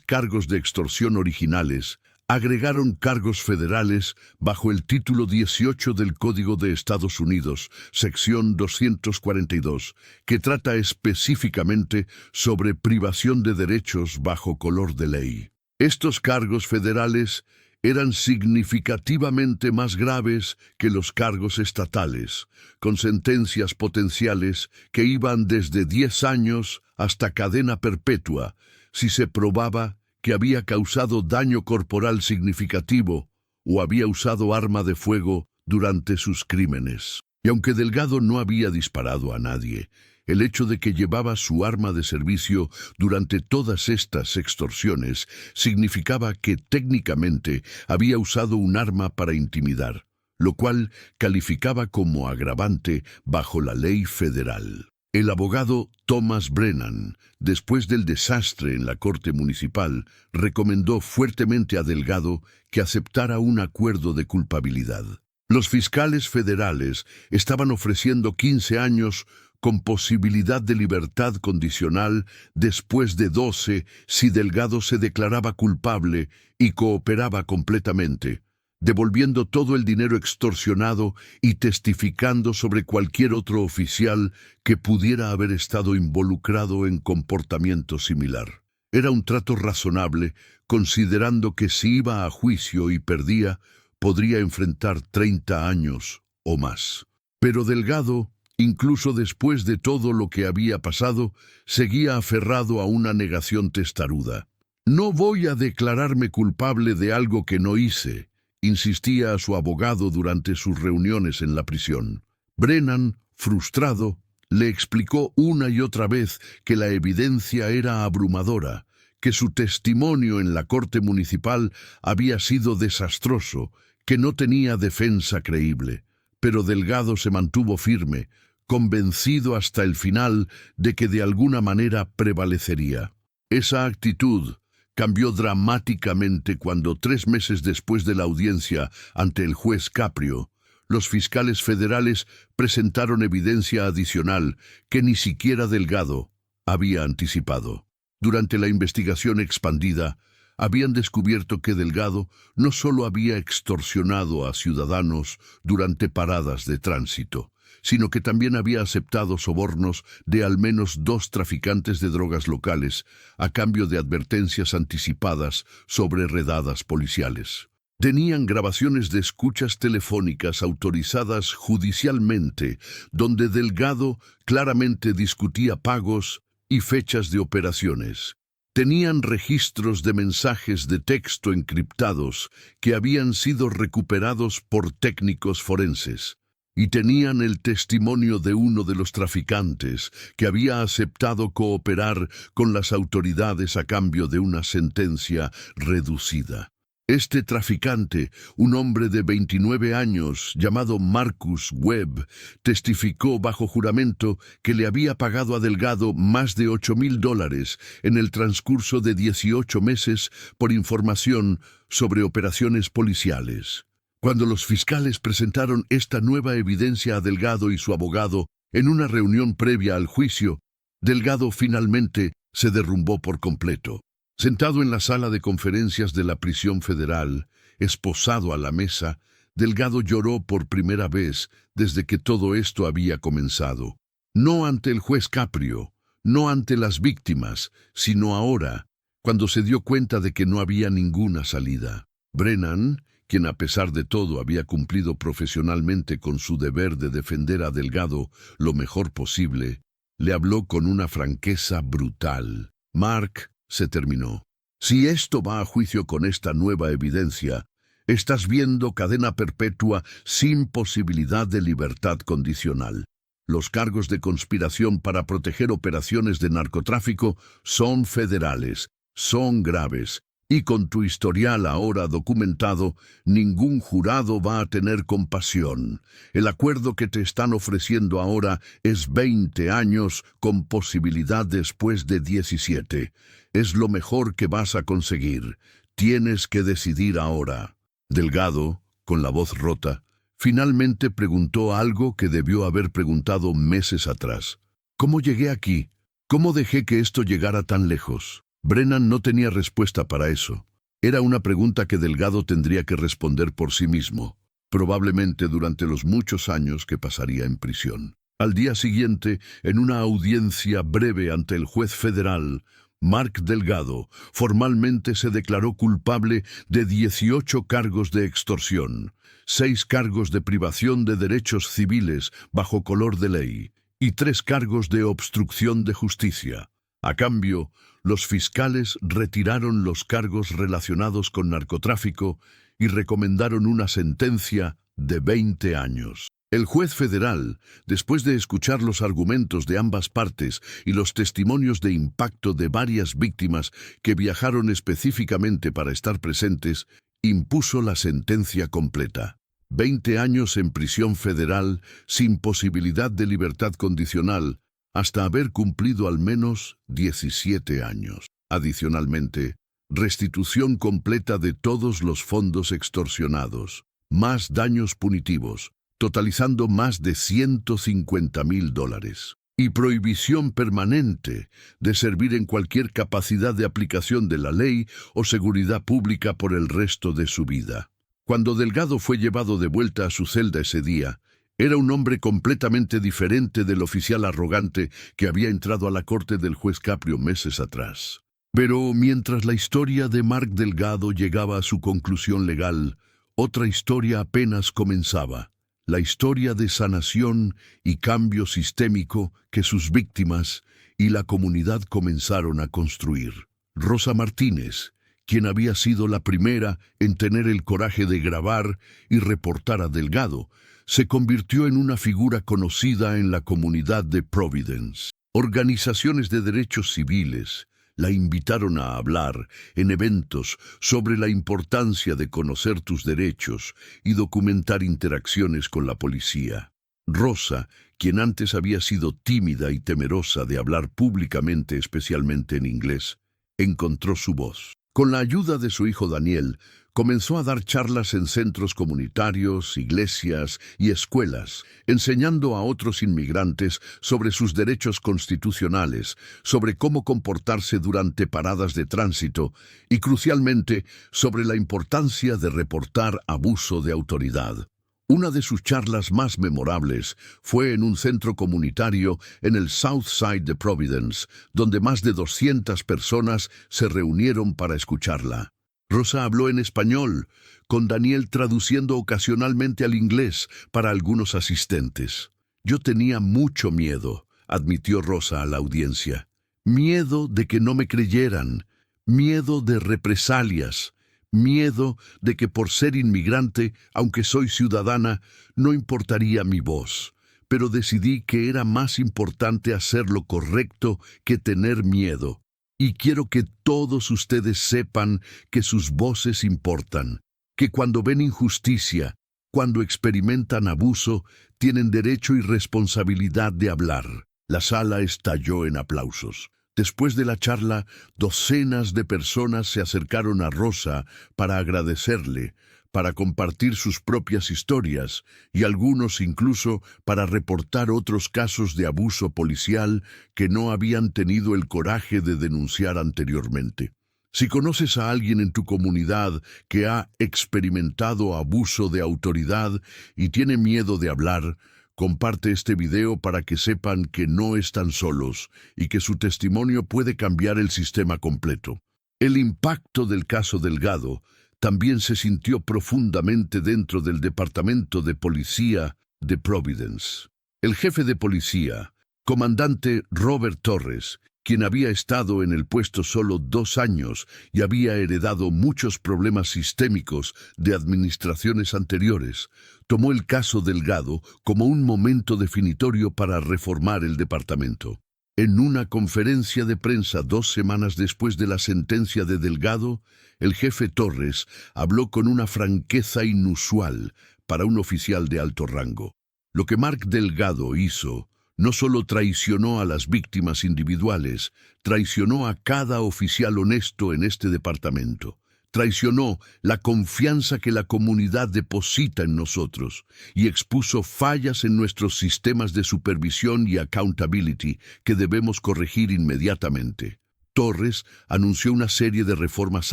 cargos de extorsión originales, agregaron cargos federales bajo el título 18 del Código de Estados Unidos, sección 242, que trata específicamente sobre privación de derechos bajo color de ley. Estos cargos federales eran significativamente más graves que los cargos estatales, con sentencias potenciales que iban desde 10 años hasta cadena perpetua, si se probaba que había causado daño corporal significativo o había usado arma de fuego durante sus crímenes. Y aunque Delgado no había disparado a nadie, el hecho de que llevaba su arma de servicio durante todas estas extorsiones significaba que técnicamente había usado un arma para intimidar, lo cual calificaba como agravante bajo la ley federal. El abogado Thomas Brennan, después del desastre en la Corte Municipal, recomendó fuertemente a Delgado que aceptara un acuerdo de culpabilidad. Los fiscales federales estaban ofreciendo 15 años con posibilidad de libertad condicional después de 12 si Delgado se declaraba culpable y cooperaba completamente, devolviendo todo el dinero extorsionado y testificando sobre cualquier otro oficial que pudiera haber estado involucrado en comportamiento similar. Era un trato razonable, considerando que si iba a juicio y perdía, podría enfrentar 30 años o más. Pero Delgado, incluso después de todo lo que había pasado, seguía aferrado a una negación testaruda. «No voy a declararme culpable de algo que no hice», insistía a su abogado durante sus reuniones en la prisión. Brennan, frustrado, le explicó una y otra vez que la evidencia era abrumadora, que su testimonio en la corte municipal había sido desastroso, que no tenía defensa creíble. Pero Delgado se mantuvo firme, convencido hasta el final de que de alguna manera prevalecería. Esa actitud cambió dramáticamente cuando 3 meses después de la audiencia ante el juez Caprio, los fiscales federales presentaron evidencia adicional que ni siquiera Delgado había anticipado. Durante la investigación expandida, habían descubierto que Delgado no solo había extorsionado a ciudadanos durante paradas de tránsito, sino que también había aceptado sobornos de al menos 2 traficantes de drogas locales a cambio de advertencias anticipadas sobre redadas policiales. Tenían grabaciones de escuchas telefónicas autorizadas judicialmente, donde Delgado claramente discutía pagos y fechas de operaciones. Tenían registros de mensajes de texto encriptados que habían sido recuperados por técnicos forenses. Y tenían el testimonio de uno de los traficantes que había aceptado cooperar con las autoridades a cambio de una sentencia reducida. Este traficante, un hombre de 29 años llamado Marcus Webb, testificó bajo juramento que le había pagado a Delgado más de $8,000 en el transcurso de 18 meses por información sobre operaciones policiales. Cuando los fiscales presentaron esta nueva evidencia a Delgado y su abogado en una reunión previa al juicio, Delgado finalmente se derrumbó por completo. Sentado en la sala de conferencias de la prisión federal, esposado a la mesa, Delgado lloró por primera vez desde que todo esto había comenzado. No ante el juez Caprio, no ante las víctimas, sino ahora, cuando se dio cuenta de que no había ninguna salida. Brennan, quien a pesar de todo había cumplido profesionalmente con su deber de defender a Delgado lo mejor posible, le habló con una franqueza brutal. Mark, se terminó. Si esto va a juicio con esta nueva evidencia, estás viendo cadena perpetua sin posibilidad de libertad condicional. Los cargos de conspiración para proteger operaciones de narcotráfico son federales, son graves, y con tu historial ahora documentado, ningún jurado va a tener compasión. El acuerdo que te están ofreciendo ahora es 20 años con posibilidad después de 17. Es lo mejor que vas a conseguir. Tienes que decidir ahora. Delgado, con la voz rota, finalmente preguntó algo que debió haber preguntado meses atrás. ¿Cómo llegué aquí? ¿Cómo dejé que esto llegara tan lejos? Brennan no tenía respuesta para eso. Era una pregunta que Delgado tendría que responder por sí mismo, probablemente durante los muchos años que pasaría en prisión. Al día siguiente, en una audiencia breve ante el juez federal, Mark Delgado formalmente se declaró culpable de 18 cargos de extorsión, 6 cargos de privación de derechos civiles bajo color de ley y 3 cargos de obstrucción de justicia. A cambio, los fiscales retiraron los cargos relacionados con narcotráfico y recomendaron una sentencia de 20 años. El juez federal, después de escuchar los argumentos de ambas partes y los testimonios de impacto de varias víctimas que viajaron específicamente para estar presentes, impuso la sentencia completa. 20 años en prisión federal sin posibilidad de libertad condicional, hasta haber cumplido al menos 17 años. Adicionalmente, restitución completa de todos los fondos extorsionados, más daños punitivos, totalizando más de $150,000, y prohibición permanente de servir en cualquier capacidad de aplicación de la ley o seguridad pública por el resto de su vida. Cuando Delgado fue llevado de vuelta a su celda ese día, era un hombre completamente diferente del oficial arrogante que había entrado a la corte del juez Caprio meses atrás. Pero mientras la historia de Mark Delgado llegaba a su conclusión legal, otra historia apenas comenzaba. La historia de sanación y cambio sistémico que sus víctimas y la comunidad comenzaron a construir. Rosa Martínez, quien había sido la primera en tener el coraje de grabar y reportar a Delgado, se convirtió en una figura conocida en la comunidad de Providence. Organizaciones de derechos civiles la invitaron a hablar en eventos sobre la importancia de conocer tus derechos y documentar interacciones con la policía. Rosa, quien antes había sido tímida y temerosa de hablar públicamente, especialmente en inglés, encontró su voz. Con la ayuda de su hijo Daniel, comenzó a dar charlas en centros comunitarios, iglesias y escuelas, enseñando a otros inmigrantes sobre sus derechos constitucionales, sobre cómo comportarse durante paradas de tránsito y, crucialmente, sobre la importancia de reportar abuso de autoridad. Una de sus charlas más memorables fue en un centro comunitario en el South Side de Providence, donde más de 200 personas se reunieron para escucharla. Rosa habló en español, con Daniel traduciendo ocasionalmente al inglés para algunos asistentes. Yo tenía mucho miedo, admitió Rosa a la audiencia. Miedo de que no me creyeran, miedo de represalias, miedo de que por ser inmigrante, aunque soy ciudadana, no importaría mi voz. Pero decidí que era más importante hacer lo correcto que tener miedo. Y quiero que todos ustedes sepan que sus voces importan, que cuando ven injusticia, cuando experimentan abuso, tienen derecho y responsabilidad de hablar. La sala estalló en aplausos. Después de la charla, docenas de personas se acercaron a Rosa para agradecerle, para compartir sus propias historias y algunos incluso para reportar otros casos de abuso policial que no habían tenido el coraje de denunciar anteriormente. Si conoces a alguien en tu comunidad que ha experimentado abuso de autoridad y tiene miedo de hablar, comparte este video para que sepan que no están solos y que su testimonio puede cambiar el sistema completo. El impacto del caso Delgado también se sintió profundamente dentro del Departamento de Policía de Providence. El jefe de policía, comandante Robert Torres, quien había estado en el puesto solo 2 años y había heredado muchos problemas sistémicos de administraciones anteriores, tomó el caso Delgado como un momento definitorio para reformar el departamento. En una conferencia de prensa 2 semanas después de la sentencia de Delgado, el jefe Torres habló con una franqueza inusual para un oficial de alto rango. Lo que Mark Delgado hizo no solo traicionó a las víctimas individuales, traicionó a cada oficial honesto en este departamento. Traicionó la confianza que la comunidad deposita en nosotros y expuso fallas en nuestros sistemas de supervisión y accountability que debemos corregir inmediatamente. Torres anunció una serie de reformas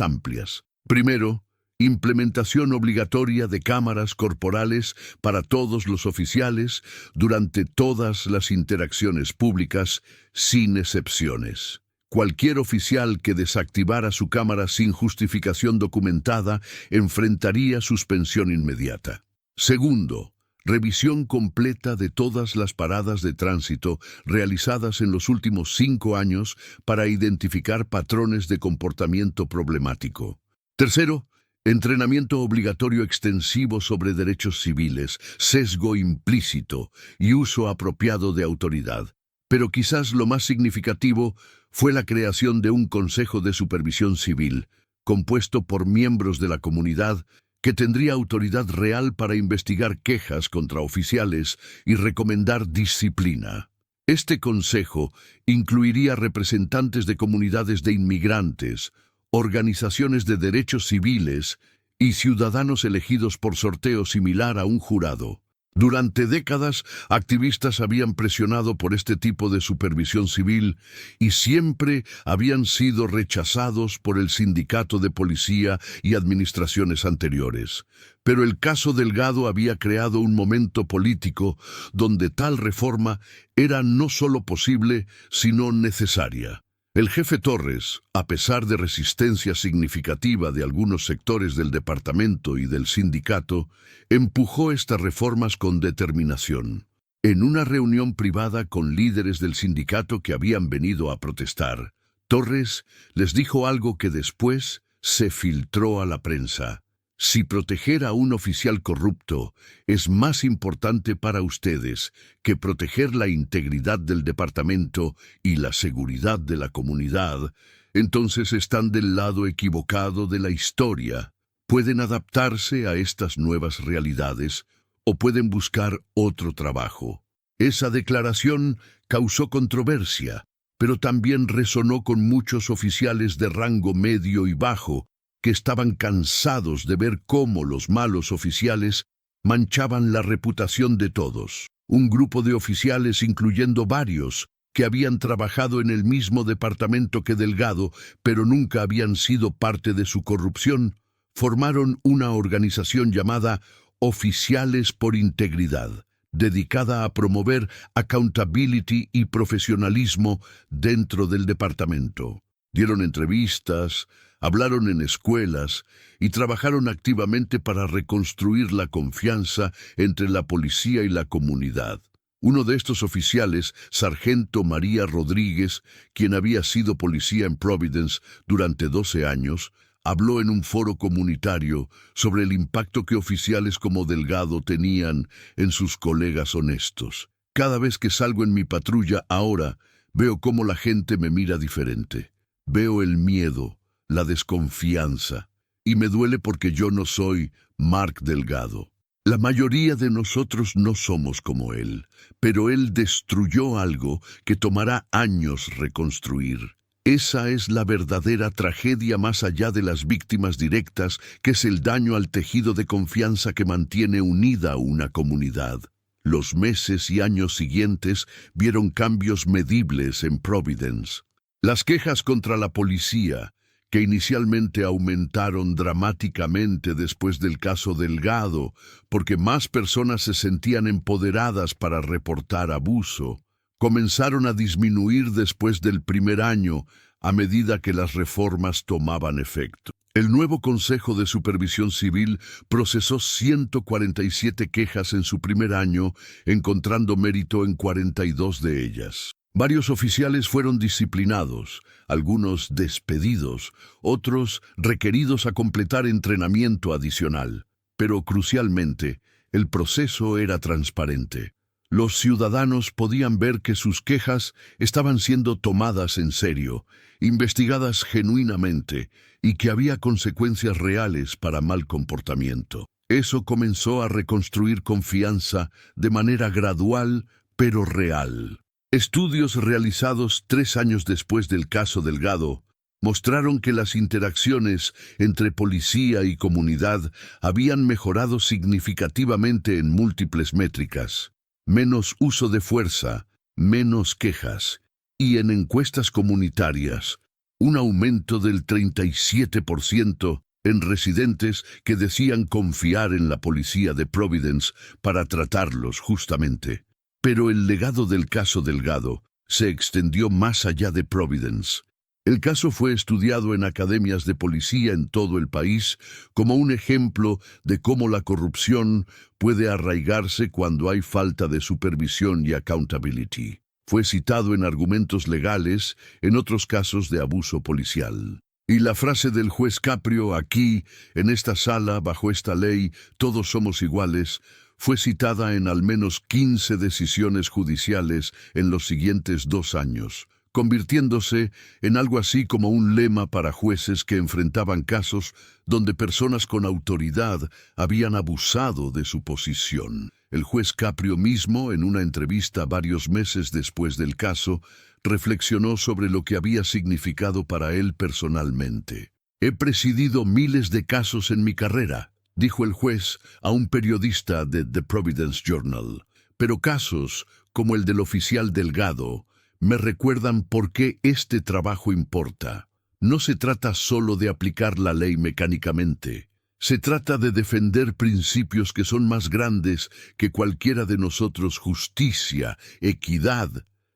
amplias. Primero, implementación obligatoria de cámaras corporales para todos los oficiales durante todas las interacciones públicas, sin excepciones. Cualquier oficial que desactivara su cámara sin justificación documentada enfrentaría suspensión inmediata. Segundo, revisión completa de todas las paradas de tránsito realizadas en los últimos 5 años para identificar patrones de comportamiento problemático. Tercero, entrenamiento obligatorio extensivo sobre derechos civiles, sesgo implícito y uso apropiado de autoridad. Pero quizás lo más significativo fue la creación de un Consejo de Supervisión Civil, compuesto por miembros de la comunidad, que tendría autoridad real para investigar quejas contra oficiales y recomendar disciplina. Este consejo incluiría representantes de comunidades de inmigrantes, organizaciones de derechos civiles y ciudadanos elegidos por sorteo similar a un jurado. Durante décadas, activistas habían presionado por este tipo de supervisión civil y siempre habían sido rechazados por el sindicato de policía y administraciones anteriores. Pero el caso Delgado había creado un momento político donde tal reforma era no solo posible, sino necesaria. El jefe Torres, a pesar de resistencia significativa de algunos sectores del departamento y del sindicato, empujó estas reformas con determinación. En una reunión privada con líderes del sindicato que habían venido a protestar, Torres les dijo algo que después se filtró a la prensa. Si proteger a un oficial corrupto es más importante para ustedes que proteger la integridad del departamento y la seguridad de la comunidad, entonces están del lado equivocado de la historia. Pueden adaptarse a estas nuevas realidades o pueden buscar otro trabajo. Esa declaración causó controversia, pero también resonó con muchos oficiales de rango medio y bajo que estaban cansados de ver cómo los malos oficiales manchaban la reputación de todos. Un grupo de oficiales, incluyendo varios, que habían trabajado en el mismo departamento que Delgado, pero nunca habían sido parte de su corrupción, formaron una organización llamada Oficiales por Integridad, dedicada a promover accountability y profesionalismo dentro del departamento. Dieron entrevistas, hablaron en escuelas y trabajaron activamente para reconstruir la confianza entre la policía y la comunidad. Uno de estos oficiales, Sargento María Rodríguez, quien había sido policía en Providence durante 12 años, habló en un foro comunitario sobre el impacto que oficiales como Delgado tenían en sus colegas honestos. Cada vez que salgo en mi patrulla ahora, veo cómo la gente me mira diferente. Veo el miedo, la desconfianza, y me duele porque yo no soy Mark Delgado. La mayoría de nosotros no somos como él, pero él destruyó algo que tomará años reconstruir. Esa es la verdadera tragedia más allá de las víctimas directas, que es el daño al tejido de confianza que mantiene unida a una comunidad. Los meses y años siguientes vieron cambios medibles en Providence. Las quejas contra la policía, que inicialmente aumentaron dramáticamente después del caso Delgado, porque más personas se sentían empoderadas para reportar abuso, comenzaron a disminuir después del primer año a medida que las reformas tomaban efecto. El nuevo Consejo de Supervisión Civil procesó 147 quejas en su primer año, encontrando mérito en 42 de ellas. Varios oficiales fueron disciplinados, algunos despedidos, otros requeridos a completar entrenamiento adicional. Pero crucialmente, el proceso era transparente. Los ciudadanos podían ver que sus quejas estaban siendo tomadas en serio, investigadas genuinamente, y que había consecuencias reales para mal comportamiento. Eso comenzó a reconstruir confianza de manera gradual, pero real. Estudios realizados 3 años después del caso Delgado mostraron que las interacciones entre policía y comunidad habían mejorado significativamente en múltiples métricas. Menos uso de fuerza, menos quejas, y en encuestas comunitarias, un aumento del 37% en residentes que decían confiar en la policía de Providence para tratarlos justamente. Pero el legado del caso Delgado se extendió más allá de Providence. El caso fue estudiado en academias de policía en todo el país como un ejemplo de cómo la corrupción puede arraigarse cuando hay falta de supervisión y accountability. Fue citado en argumentos legales, en otros casos de abuso policial. Y la frase del juez Caprio, aquí, en esta sala, bajo esta ley, todos somos iguales, fue citada en al menos 15 decisiones judiciales en los siguientes 2 años, convirtiéndose en algo así como un lema para jueces que enfrentaban casos donde personas con autoridad habían abusado de su posición. El juez Caprio mismo, en una entrevista varios meses después del caso, reflexionó sobre lo que había significado para él personalmente. «He presidido miles de casos en mi carrera», dijo el juez a un periodista de The Providence Journal, «pero casos, como el del oficial Delgado, me recuerdan por qué este trabajo importa. No se trata solo de aplicar la ley mecánicamente. Se trata de defender principios que son más grandes que cualquiera de nosotros: justicia, equidad,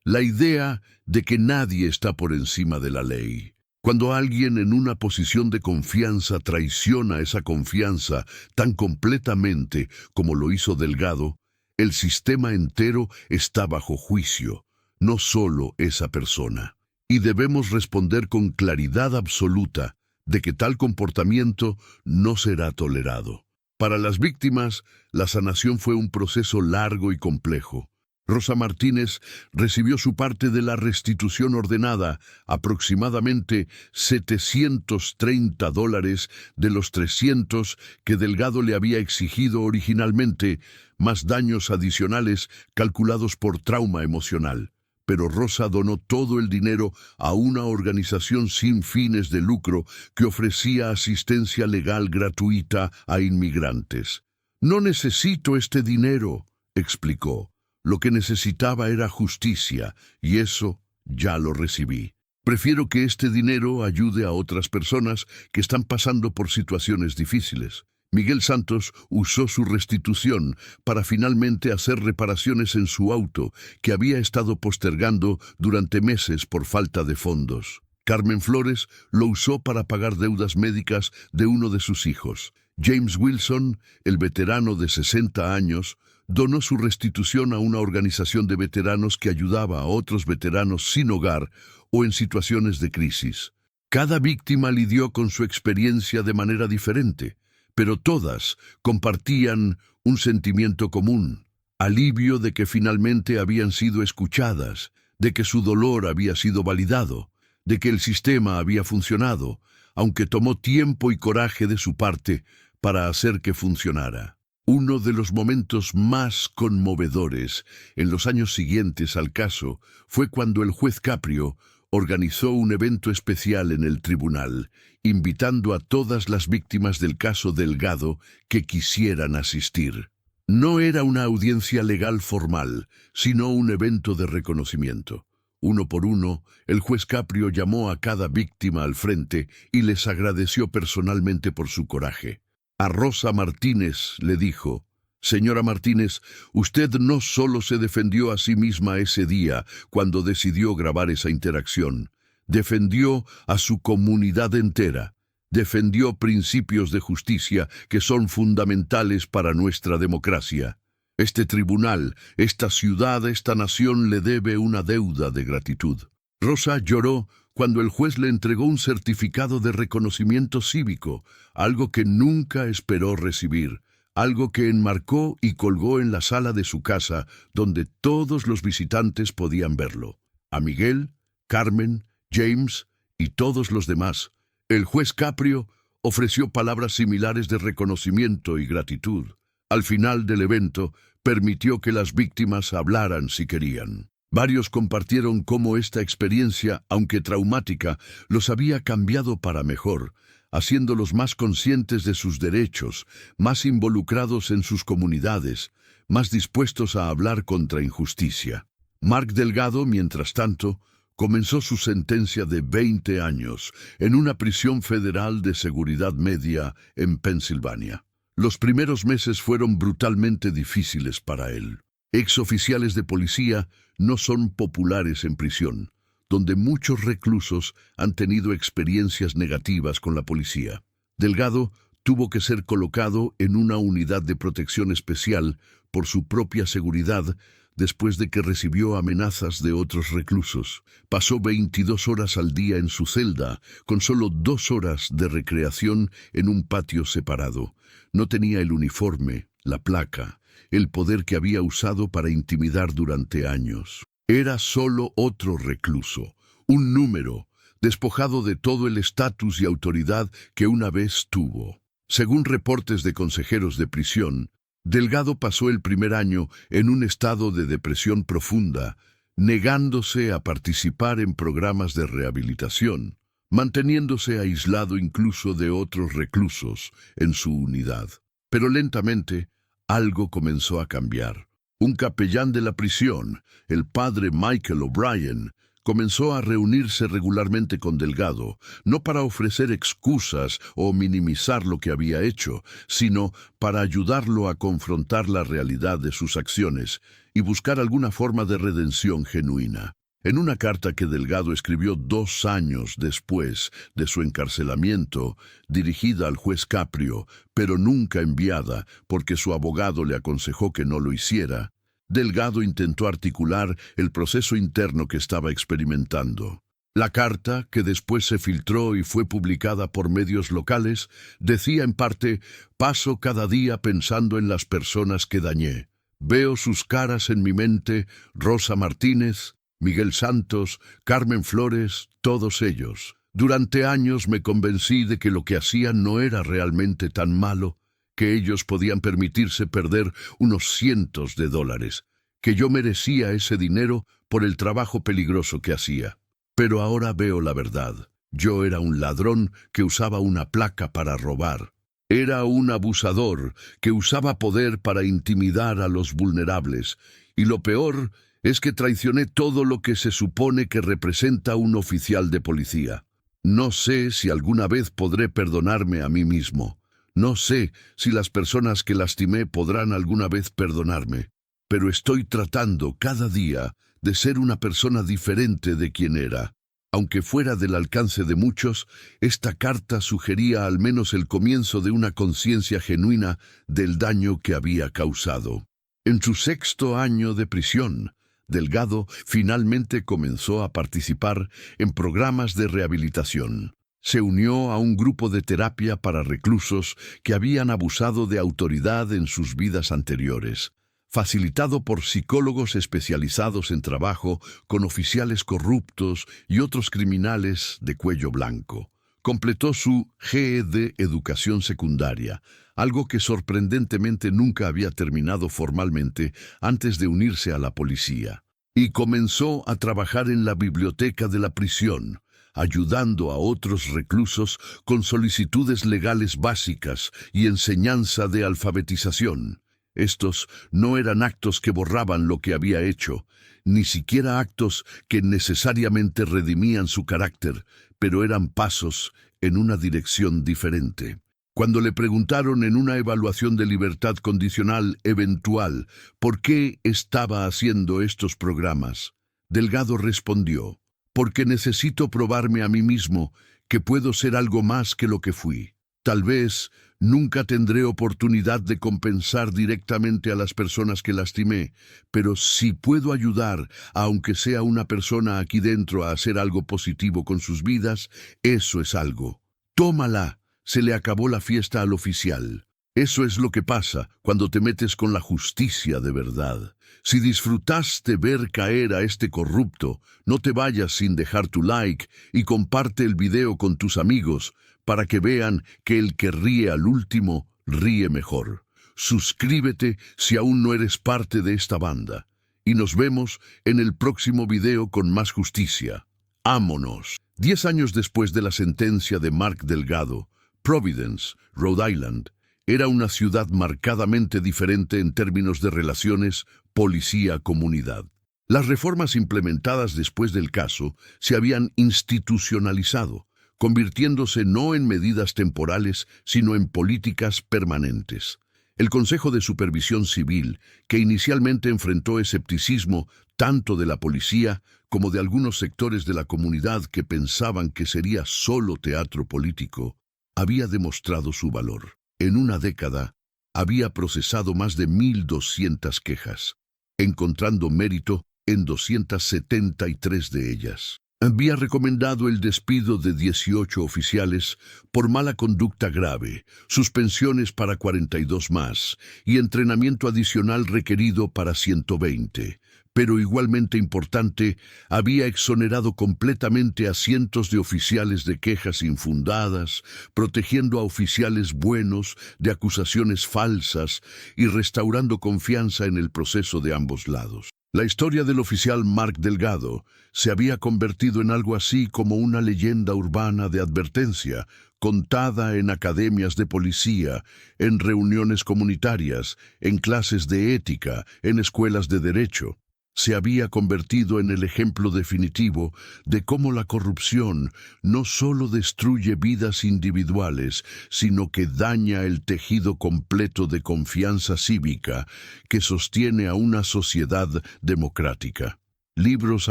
la idea de que nadie está por encima de la ley. Cuando alguien en una posición de confianza traiciona esa confianza tan completamente como lo hizo Delgado, el sistema entero está bajo juicio, no solo esa persona. Y debemos responder con claridad absoluta de que tal comportamiento no será tolerado. Para las víctimas, la sanación fue un proceso largo y complejo. Rosa Martínez recibió su parte de la restitución ordenada, aproximadamente $730 de los 300 que Delgado le había exigido originalmente, más daños adicionales calculados por trauma emocional. Pero Rosa donó todo el dinero a una organización sin fines de lucro que ofrecía asistencia legal gratuita a inmigrantes. «No necesito este dinero», explicó. «Lo que necesitaba era justicia, y eso ya lo recibí. Prefiero que este dinero ayude a otras personas que están pasando por situaciones difíciles». Miguel Santos usó su restitución para finalmente hacer reparaciones en su auto, que había estado postergando durante meses por falta de fondos. Carmen Flores lo usó para pagar deudas médicas de uno de sus hijos. James Wilson, el veterano de 60 años, donó su restitución a una organización de veteranos que ayudaba a otros veteranos sin hogar o en situaciones de crisis. Cada víctima lidió con su experiencia de manera diferente, pero todas compartían un sentimiento común: alivio de que finalmente habían sido escuchadas, de que su dolor había sido validado, de que el sistema había funcionado, aunque tomó tiempo y coraje de su parte para hacer que funcionara. Uno de los momentos más conmovedores en los años siguientes al caso fue cuando el juez Caprio organizó un evento especial en el tribunal, invitando a todas las víctimas del caso Delgado que quisieran asistir. No era una audiencia legal formal, sino un evento de reconocimiento. Uno por uno, el juez Caprio llamó a cada víctima al frente y les agradeció personalmente por su coraje. A Rosa Martínez le dijo: «Señora Martínez, usted no solo se defendió a sí misma ese día cuando decidió grabar esa interacción, defendió a su comunidad entera, defendió principios de justicia que son fundamentales para nuestra democracia. Este tribunal, esta ciudad, esta nación le debe una deuda de gratitud». Rosa lloró cuando el juez le entregó un certificado de reconocimiento cívico, algo que nunca esperó recibir, algo que enmarcó y colgó en la sala de su casa, donde todos los visitantes podían verlo. A Miguel, Carmen, James y todos los demás, el juez Caprio ofreció palabras similares de reconocimiento y gratitud. Al final del evento, permitió que las víctimas hablaran si querían. Varios compartieron cómo esta experiencia, aunque traumática, los había cambiado para mejor, haciéndolos más conscientes de sus derechos, más involucrados en sus comunidades, más dispuestos a hablar contra injusticia. Mark Delgado, mientras tanto, comenzó su sentencia de 20 años en una prisión federal de seguridad media en Pensilvania. Los primeros meses fueron brutalmente difíciles para él. Exoficiales de policía no son populares en prisión, donde muchos reclusos han tenido experiencias negativas con la policía. Delgado tuvo que ser colocado en una unidad de protección especial por su propia seguridad después de que recibió amenazas de otros reclusos. Pasó 22 horas al día en su celda, con solo 2 horas de recreación en un patio separado. No tenía el uniforme, la placa, el poder que había usado para intimidar durante años. Era solo otro recluso, un número, despojado de todo el estatus y autoridad que una vez tuvo. Según reportes de consejeros de prisión, Delgado pasó el primer año en un estado de depresión profunda, negándose a participar en programas de rehabilitación, manteniéndose aislado incluso de otros reclusos en su unidad. Pero lentamente, algo comenzó a cambiar. Un capellán de la prisión, el padre Michael O'Brien, comenzó a reunirse regularmente con Delgado, no para ofrecer excusas o minimizar lo que había hecho, sino para ayudarlo a confrontar la realidad de sus acciones y buscar alguna forma de redención genuina. En una carta que Delgado escribió 2 años después de su encarcelamiento, dirigida al juez Caprio, pero nunca enviada porque su abogado le aconsejó que no lo hiciera, Delgado intentó articular el proceso interno que estaba experimentando. La carta, que después se filtró y fue publicada por medios locales, decía en parte: «Paso cada día pensando en las personas que dañé. Veo sus caras en mi mente, Rosa Martínez, Miguel Santos, Carmen Flores, todos ellos. Durante años me convencí de que lo que hacían no era realmente tan malo, que ellos podían permitirse perder unos cientos de dólares, que yo merecía ese dinero por el trabajo peligroso que hacía. Pero ahora veo la verdad. Yo era un ladrón que usaba una placa para robar. Era un abusador que usaba poder para intimidar a los vulnerables. Y lo peor es que traicioné todo lo que se supone que representa un oficial de policía. No sé si alguna vez podré perdonarme a mí mismo. No sé si las personas que lastimé podrán alguna vez perdonarme, pero estoy tratando cada día de ser una persona diferente de quien era». Aunque fuera del alcance de muchos, esta carta sugería al menos el comienzo de una conciencia genuina del daño que había causado. En su 6º año de prisión, Delgado finalmente comenzó a participar en programas de rehabilitación. Se unió a un grupo de terapia para reclusos que habían abusado de autoridad en sus vidas anteriores, facilitado por psicólogos especializados en trabajo con oficiales corruptos y otros criminales de cuello blanco. Completó su GED Educación Secundaria, algo que sorprendentemente nunca había terminado formalmente antes de unirse a la policía. y comenzó a trabajar en la biblioteca de la prisión, ayudando a otros reclusos con solicitudes legales básicas y enseñanza de alfabetización. Estos no eran actos que borraban lo que había hecho, ni siquiera actos que necesariamente redimían su carácter, pero eran pasos en una dirección diferente. Cuando le preguntaron en una evaluación de libertad condicional eventual por qué estaba haciendo estos programas, Delgado respondió: porque necesito probarme a mí mismo que puedo ser algo más que lo que fui. Tal vez nunca tendré oportunidad de compensar directamente a las personas que lastimé, pero si puedo ayudar, aunque sea una persona aquí dentro, a hacer algo positivo con sus vidas, eso es algo. Tómala. Se le acabó la fiesta al oficial. Eso es lo que pasa cuando te metes con la justicia de verdad. Si disfrutaste ver caer a este corrupto, no te vayas sin dejar tu like y comparte el video con tus amigos para que vean que el que ríe al último, ríe mejor. Suscríbete si aún no eres parte de esta banda. Y nos vemos en el próximo video con más justicia. ¡Ámonos! 10 años después de la sentencia de Mark Delgado, Providence, Rhode Island, era una ciudad marcadamente diferente en términos de relaciones policía-comunidad. Las reformas implementadas después del caso se habían institucionalizado, convirtiéndose no en medidas temporales, sino en políticas permanentes. El Consejo de Supervisión Civil, que inicialmente enfrentó escepticismo tanto de la policía como de algunos sectores de la comunidad que pensaban que sería solo teatro político, había demostrado su valor. En una década, había procesado más de 1.200 quejas, encontrando mérito en 273 de ellas. Había recomendado el despido de 18 oficiales por mala conducta grave, suspensiones para 42 más y entrenamiento adicional requerido para 120. Pero igualmente importante, había exonerado completamente a cientos de oficiales de quejas infundadas, protegiendo a oficiales buenos de acusaciones falsas y restaurando confianza en el proceso de ambos lados. La historia del oficial Mark Delgado se había convertido en algo así como una leyenda urbana de advertencia, contada en academias de policía, en reuniones comunitarias, en clases de ética, en escuelas de derecho. Se había convertido en el ejemplo definitivo de cómo la corrupción no solo destruye vidas individuales, sino que daña el tejido completo de confianza cívica que sostiene a una sociedad democrática. Libros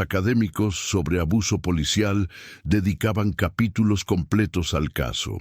académicos sobre abuso policial dedicaban capítulos completos al caso.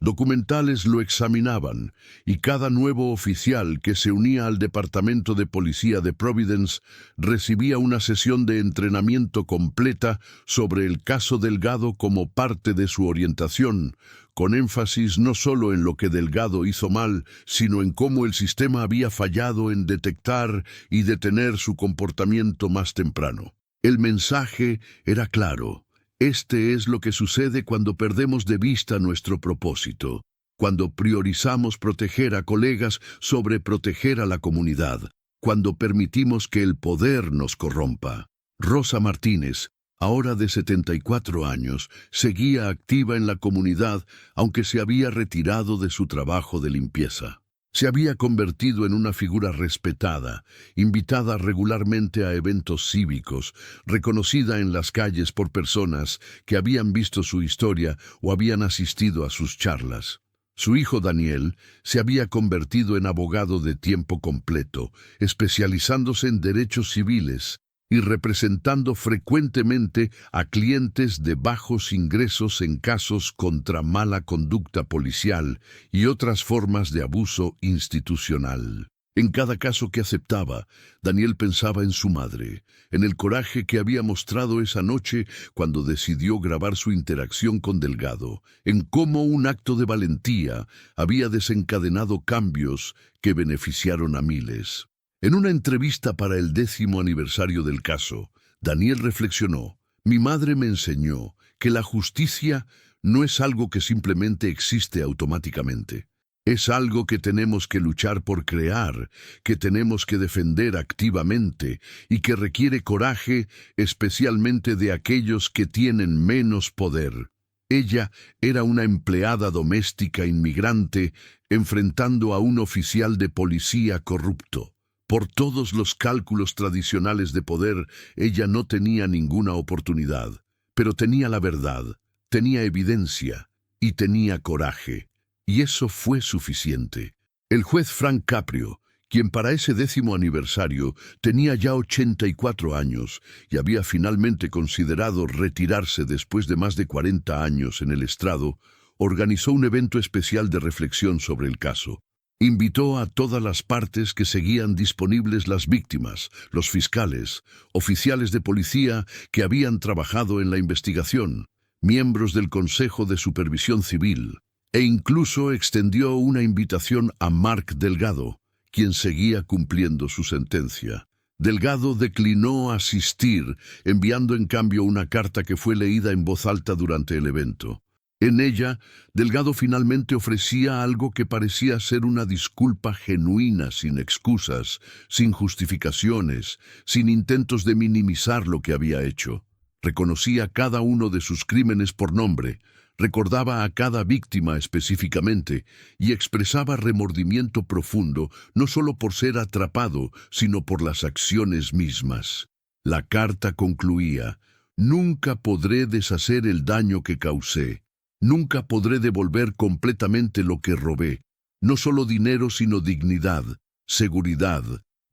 Documentales lo examinaban, y cada nuevo oficial que se unía al Departamento de Policía de Providence recibía una sesión de entrenamiento completa sobre el caso Delgado como parte de su orientación, con énfasis no solo en lo que Delgado hizo mal, sino en cómo el sistema había fallado en detectar y detener su comportamiento más temprano. El mensaje era claro. Este es lo que sucede cuando perdemos de vista nuestro propósito, cuando priorizamos proteger a colegas sobre proteger a la comunidad, cuando permitimos que el poder nos corrompa. Rosa Martínez, ahora de 74 años, seguía activa en la comunidad, aunque se había retirado de su trabajo de limpieza. Se había convertido en una figura respetada, invitada regularmente a eventos cívicos, reconocida en las calles por personas que habían visto su historia o habían asistido a sus charlas. Su hijo Daniel se había convertido en abogado de tiempo completo, especializándose en derechos civiles y representando frecuentemente a clientes de bajos ingresos en casos contra mala conducta policial y otras formas de abuso institucional. En cada caso que aceptaba, Daniel pensaba en su madre, en el coraje que había mostrado esa noche cuando decidió grabar su interacción con Delgado, en cómo un acto de valentía había desencadenado cambios que beneficiaron a miles. En una entrevista para el 10º aniversario del caso, Daniel reflexionó: «Mi madre me enseñó que la justicia no es algo que simplemente existe automáticamente. Es algo que tenemos que luchar por crear, que tenemos que defender activamente y que requiere coraje, especialmente de aquellos que tienen menos poder. Ella era una empleada doméstica inmigrante enfrentando a un oficial de policía corrupto. Por todos los cálculos tradicionales de poder, ella no tenía ninguna oportunidad, pero tenía la verdad, tenía evidencia y tenía coraje. Y eso fue suficiente. El juez Frank Caprio, quien para ese 10º aniversario tenía ya 84 años y había finalmente considerado retirarse después de más de 40 años en el estrado, organizó un evento especial de reflexión sobre el caso. Invitó a todas las partes que seguían disponibles las víctimas, los fiscales, oficiales de policía que habían trabajado en la investigación, miembros del Consejo de Supervisión Civil, e incluso extendió una invitación a Mark Delgado, quien seguía cumpliendo su sentencia. Delgado declinó asistir, enviando en cambio una carta que fue leída en voz alta durante el evento. En ella, Delgado finalmente ofrecía algo que parecía ser una disculpa genuina, sin excusas, sin justificaciones, sin intentos de minimizar lo que había hecho. Reconocía cada uno de sus crímenes por nombre, recordaba a cada víctima específicamente y expresaba remordimiento profundo, no solo por ser atrapado, sino por las acciones mismas. La carta concluía: «Nunca podré deshacer el daño que causé. Nunca podré devolver completamente lo que robé. No solo dinero, sino dignidad, seguridad,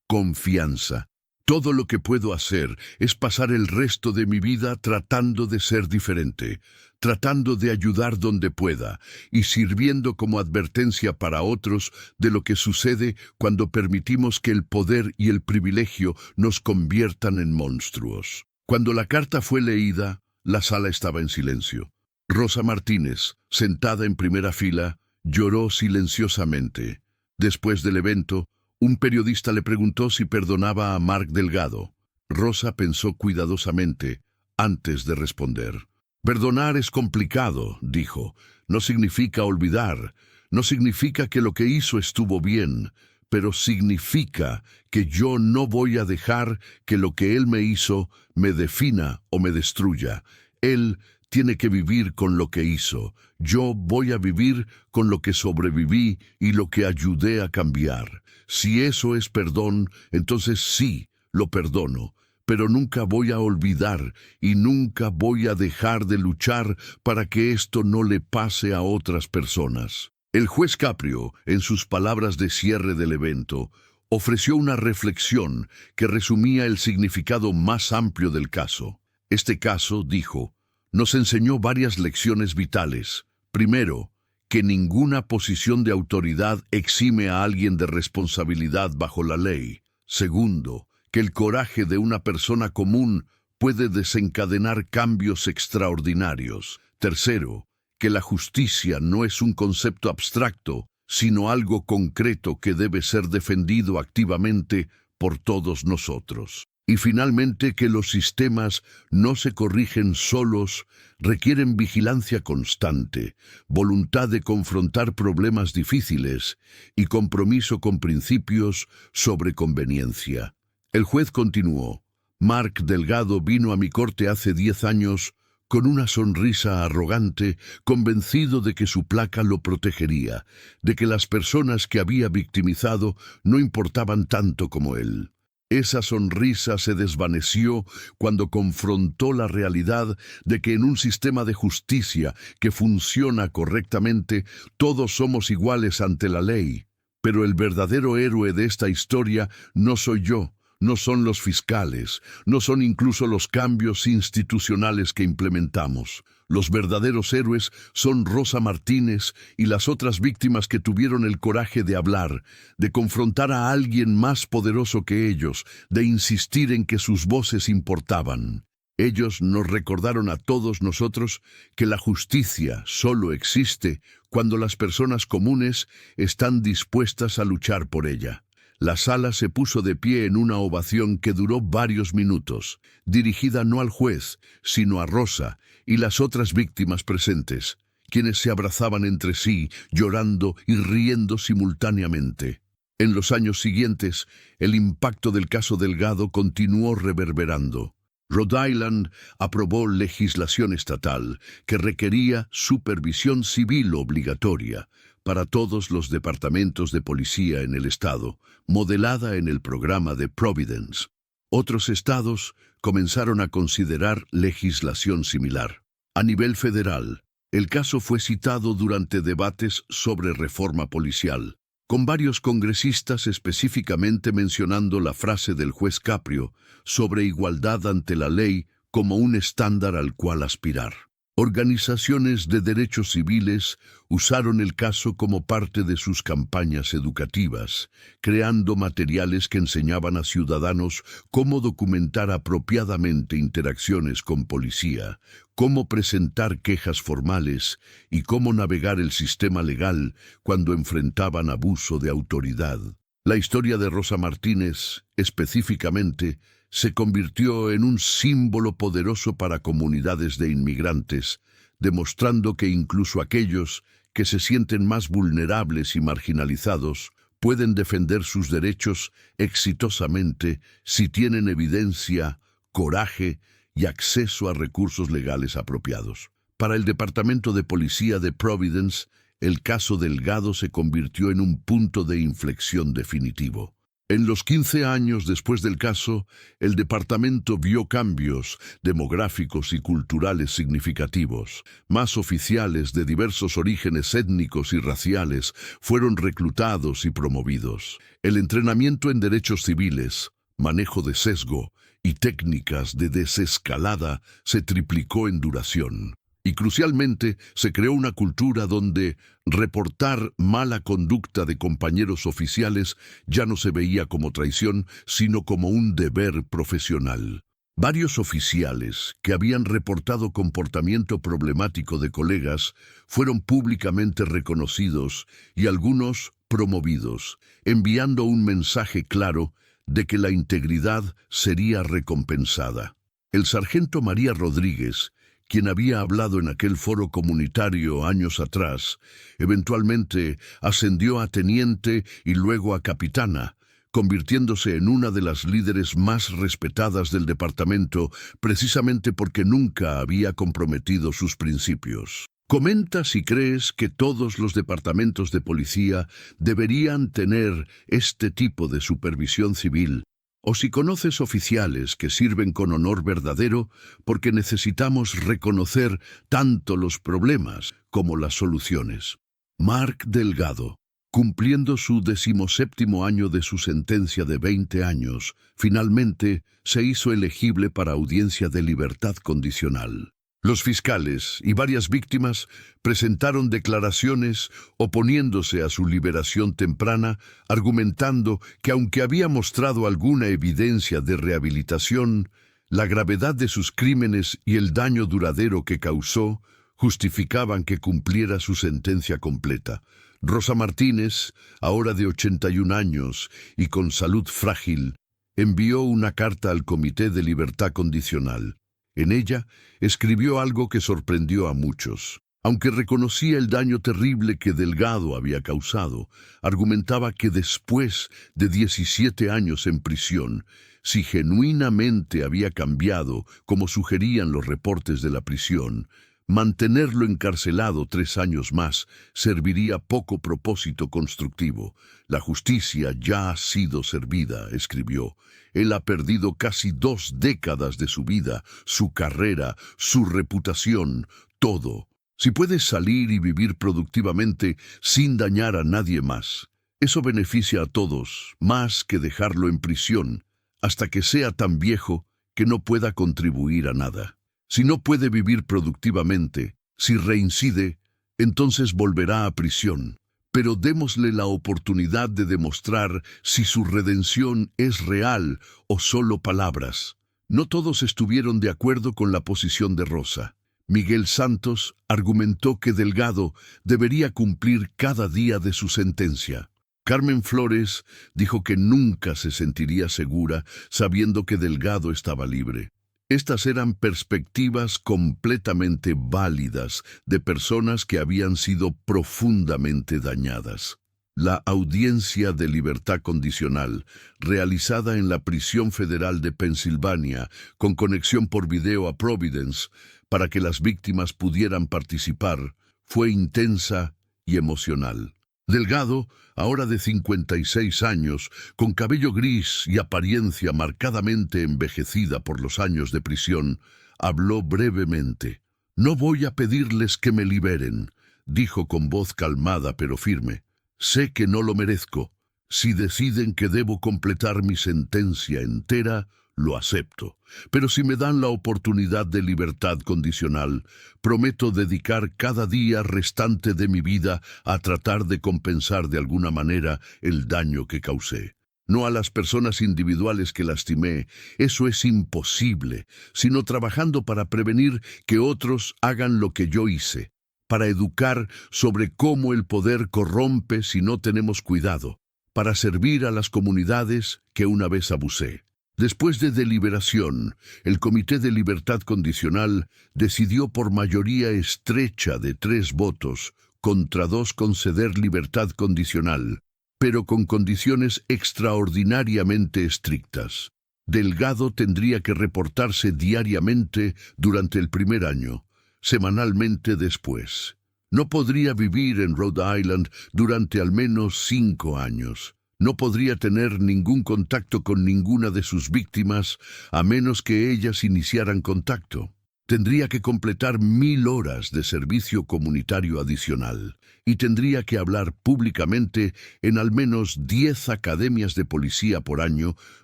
confianza. Todo lo que puedo hacer es pasar el resto de mi vida tratando de ser diferente, tratando de ayudar donde pueda y sirviendo como advertencia para otros de lo que sucede cuando permitimos que el poder y el privilegio nos conviertan en monstruos». Cuando la carta fue leída, la sala estaba en silencio. Rosa Martínez, sentada en primera fila, lloró silenciosamente. Después del evento, un periodista le preguntó si perdonaba a Mark Delgado. Rosa pensó cuidadosamente antes de responder. «Perdonar es complicado», dijo. «No significa olvidar, no significa que lo que hizo estuvo bien, pero significa que yo no voy a dejar que lo que él me hizo me defina o me destruya. Él tiene que vivir con lo que hizo. Yo voy a vivir con lo que sobreviví y lo que ayudé a cambiar. Si eso es perdón, entonces sí, lo perdono. Pero nunca voy a olvidar y nunca voy a dejar de luchar para que esto no le pase a otras personas». El juez Caprio, en sus palabras de cierre del evento, ofreció una reflexión que resumía el significado más amplio del caso. Este caso, dijo, nos enseñó varias lecciones vitales. Primero, que ninguna posición de autoridad exime a alguien de responsabilidad bajo la ley. Segundo, que el coraje de una persona común puede desencadenar cambios extraordinarios. Tercero, que la justicia no es un concepto abstracto, sino algo concreto que debe ser defendido activamente por todos nosotros. Y finalmente, que los sistemas no se corrigen solos, requieren vigilancia constante, voluntad de confrontar problemas difíciles y compromiso con principios sobre conveniencia. El juez continuó: Mark Delgado vino a mi corte hace 10 años con una sonrisa arrogante, convencido de que su placa lo protegería, de que las personas que había victimizado no importaban tanto como él. Esa sonrisa se desvaneció cuando confrontó la realidad de que en un sistema de justicia que funciona correctamente, todos somos iguales ante la ley. Pero el verdadero héroe de esta historia no soy yo, no son los fiscales, no son incluso los cambios institucionales que implementamos. Los verdaderos héroes son Rosa Martínez y las otras víctimas que tuvieron el coraje de hablar, de confrontar a alguien más poderoso que ellos, de insistir en que sus voces importaban. Ellos nos recordaron a todos nosotros que la justicia solo existe cuando las personas comunes están dispuestas a luchar por ella. La sala se puso de pie en una ovación que duró varios minutos, dirigida no al juez, sino a Rosa y las otras víctimas presentes, quienes se abrazaban entre sí, llorando y riendo simultáneamente. En los años siguientes, el impacto del caso Delgado continuó reverberando. Rhode Island aprobó legislación estatal que requería supervisión civil obligatoria para todos los departamentos de policía en el estado, modelada en el programa de Providence. Otros estados comenzaron a considerar legislación similar. A nivel federal, el caso fue citado durante debates sobre reforma policial, con varios congresistas específicamente mencionando la frase del juez Caprio sobre igualdad ante la ley como un estándar al cual aspirar. Organizaciones de derechos civiles usaron el caso como parte de sus campañas educativas, creando materiales que enseñaban a ciudadanos cómo documentar apropiadamente interacciones con policía, cómo presentar quejas formales y cómo navegar el sistema legal cuando enfrentaban abuso de autoridad. La historia de Rosa Martínez, específicamente, se convirtió en un símbolo poderoso para comunidades de inmigrantes, demostrando que incluso aquellos que se sienten más vulnerables y marginalizados pueden defender sus derechos exitosamente si tienen evidencia, coraje y acceso a recursos legales apropiados. Para el Departamento de Policía de Providence, el caso Delgado se convirtió en un punto de inflexión definitivo. En los 15 años después del caso, el departamento vio cambios demográficos y culturales significativos. Más oficiales de diversos orígenes étnicos y raciales fueron reclutados y promovidos. El entrenamiento en derechos civiles, manejo de sesgo y técnicas de desescalada se triplicó en duración. Y crucialmente, se creó una cultura donde reportar mala conducta de compañeros oficiales ya no se veía como traición, sino como un deber profesional. Varios oficiales que habían reportado comportamiento problemático de colegas fueron públicamente reconocidos y algunos promovidos, enviando un mensaje claro de que la integridad sería recompensada. El sargento María Rodríguez, quien había hablado en aquel foro comunitario años atrás, eventualmente ascendió a teniente y luego a capitana, convirtiéndose en una de las líderes más respetadas del departamento precisamente porque nunca había comprometido sus principios. Comenta si crees que todos los departamentos de policía deberían tener este tipo de supervisión civil, o si conoces oficiales que sirven con honor verdadero porque necesitamos reconocer tanto los problemas como las soluciones. Mark Delgado, cumpliendo su 17º año de su sentencia de 20 años, finalmente se hizo elegible para audiencia de libertad condicional. Los fiscales y varias víctimas presentaron declaraciones oponiéndose a su liberación temprana, argumentando que aunque había mostrado alguna evidencia de rehabilitación, la gravedad de sus crímenes y el daño duradero que causó justificaban que cumpliera su sentencia completa. Rosa Martínez, ahora de 81 años y con salud frágil, envió una carta al Comité de Libertad Condicional. En ella, escribió algo que sorprendió a muchos. Aunque reconocía el daño terrible que Delgado había causado, argumentaba que después de 17 años en prisión, si genuinamente había cambiado, como sugerían los reportes de la prisión, mantenerlo encarcelado 3 años más serviría poco propósito constructivo. La justicia ya ha sido servida, escribió. Él ha perdido casi 2 décadas de su vida, su carrera, su reputación, todo. Si puedes salir y vivir productivamente sin dañar a nadie más, eso beneficia a todos, más que dejarlo en prisión, hasta que sea tan viejo que no pueda contribuir a nada. Si no puede vivir productivamente, si reincide, entonces volverá a prisión. Pero démosle la oportunidad de demostrar si su redención es real o solo palabras. No todos estuvieron de acuerdo con la posición de Rosa. Miguel Santos argumentó que Delgado debería cumplir cada día de su sentencia. Carmen Flores dijo que nunca se sentiría segura sabiendo que Delgado estaba libre. Estas eran perspectivas completamente válidas de personas que habían sido profundamente dañadas. La audiencia de libertad condicional, realizada en la Prisión Federal de Pensilvania, con conexión por video a Providence, para que las víctimas pudieran participar, fue intensa y emocional. Delgado, ahora de 56 años, con cabello gris y apariencia marcadamente envejecida por los años de prisión, habló brevemente. «No voy a pedirles que me liberen», dijo con voz calmada pero firme. «Sé que no lo merezco. Si deciden que debo completar mi sentencia entera, lo acepto. Pero si me dan la oportunidad de libertad condicional, prometo dedicar cada día restante de mi vida a tratar de compensar de alguna manera el daño que causé. No a las personas individuales que lastimé, eso es imposible, sino trabajando para prevenir que otros hagan lo que yo hice, para educar sobre cómo el poder corrompe si no tenemos cuidado, para servir a las comunidades que una vez abusé». Después de deliberación, el Comité de Libertad Condicional decidió por mayoría estrecha de 3 votos contra 2 conceder libertad condicional, pero con condiciones extraordinariamente estrictas. Delgado tendría que reportarse diariamente durante el primer año, semanalmente después. No podría vivir en Rhode Island durante al menos 5 años. No podría tener ningún contacto con ninguna de sus víctimas a menos que ellas iniciaran contacto. Tendría que completar 1000 horas de servicio comunitario adicional y tendría que hablar públicamente en al menos 10 academias de policía por año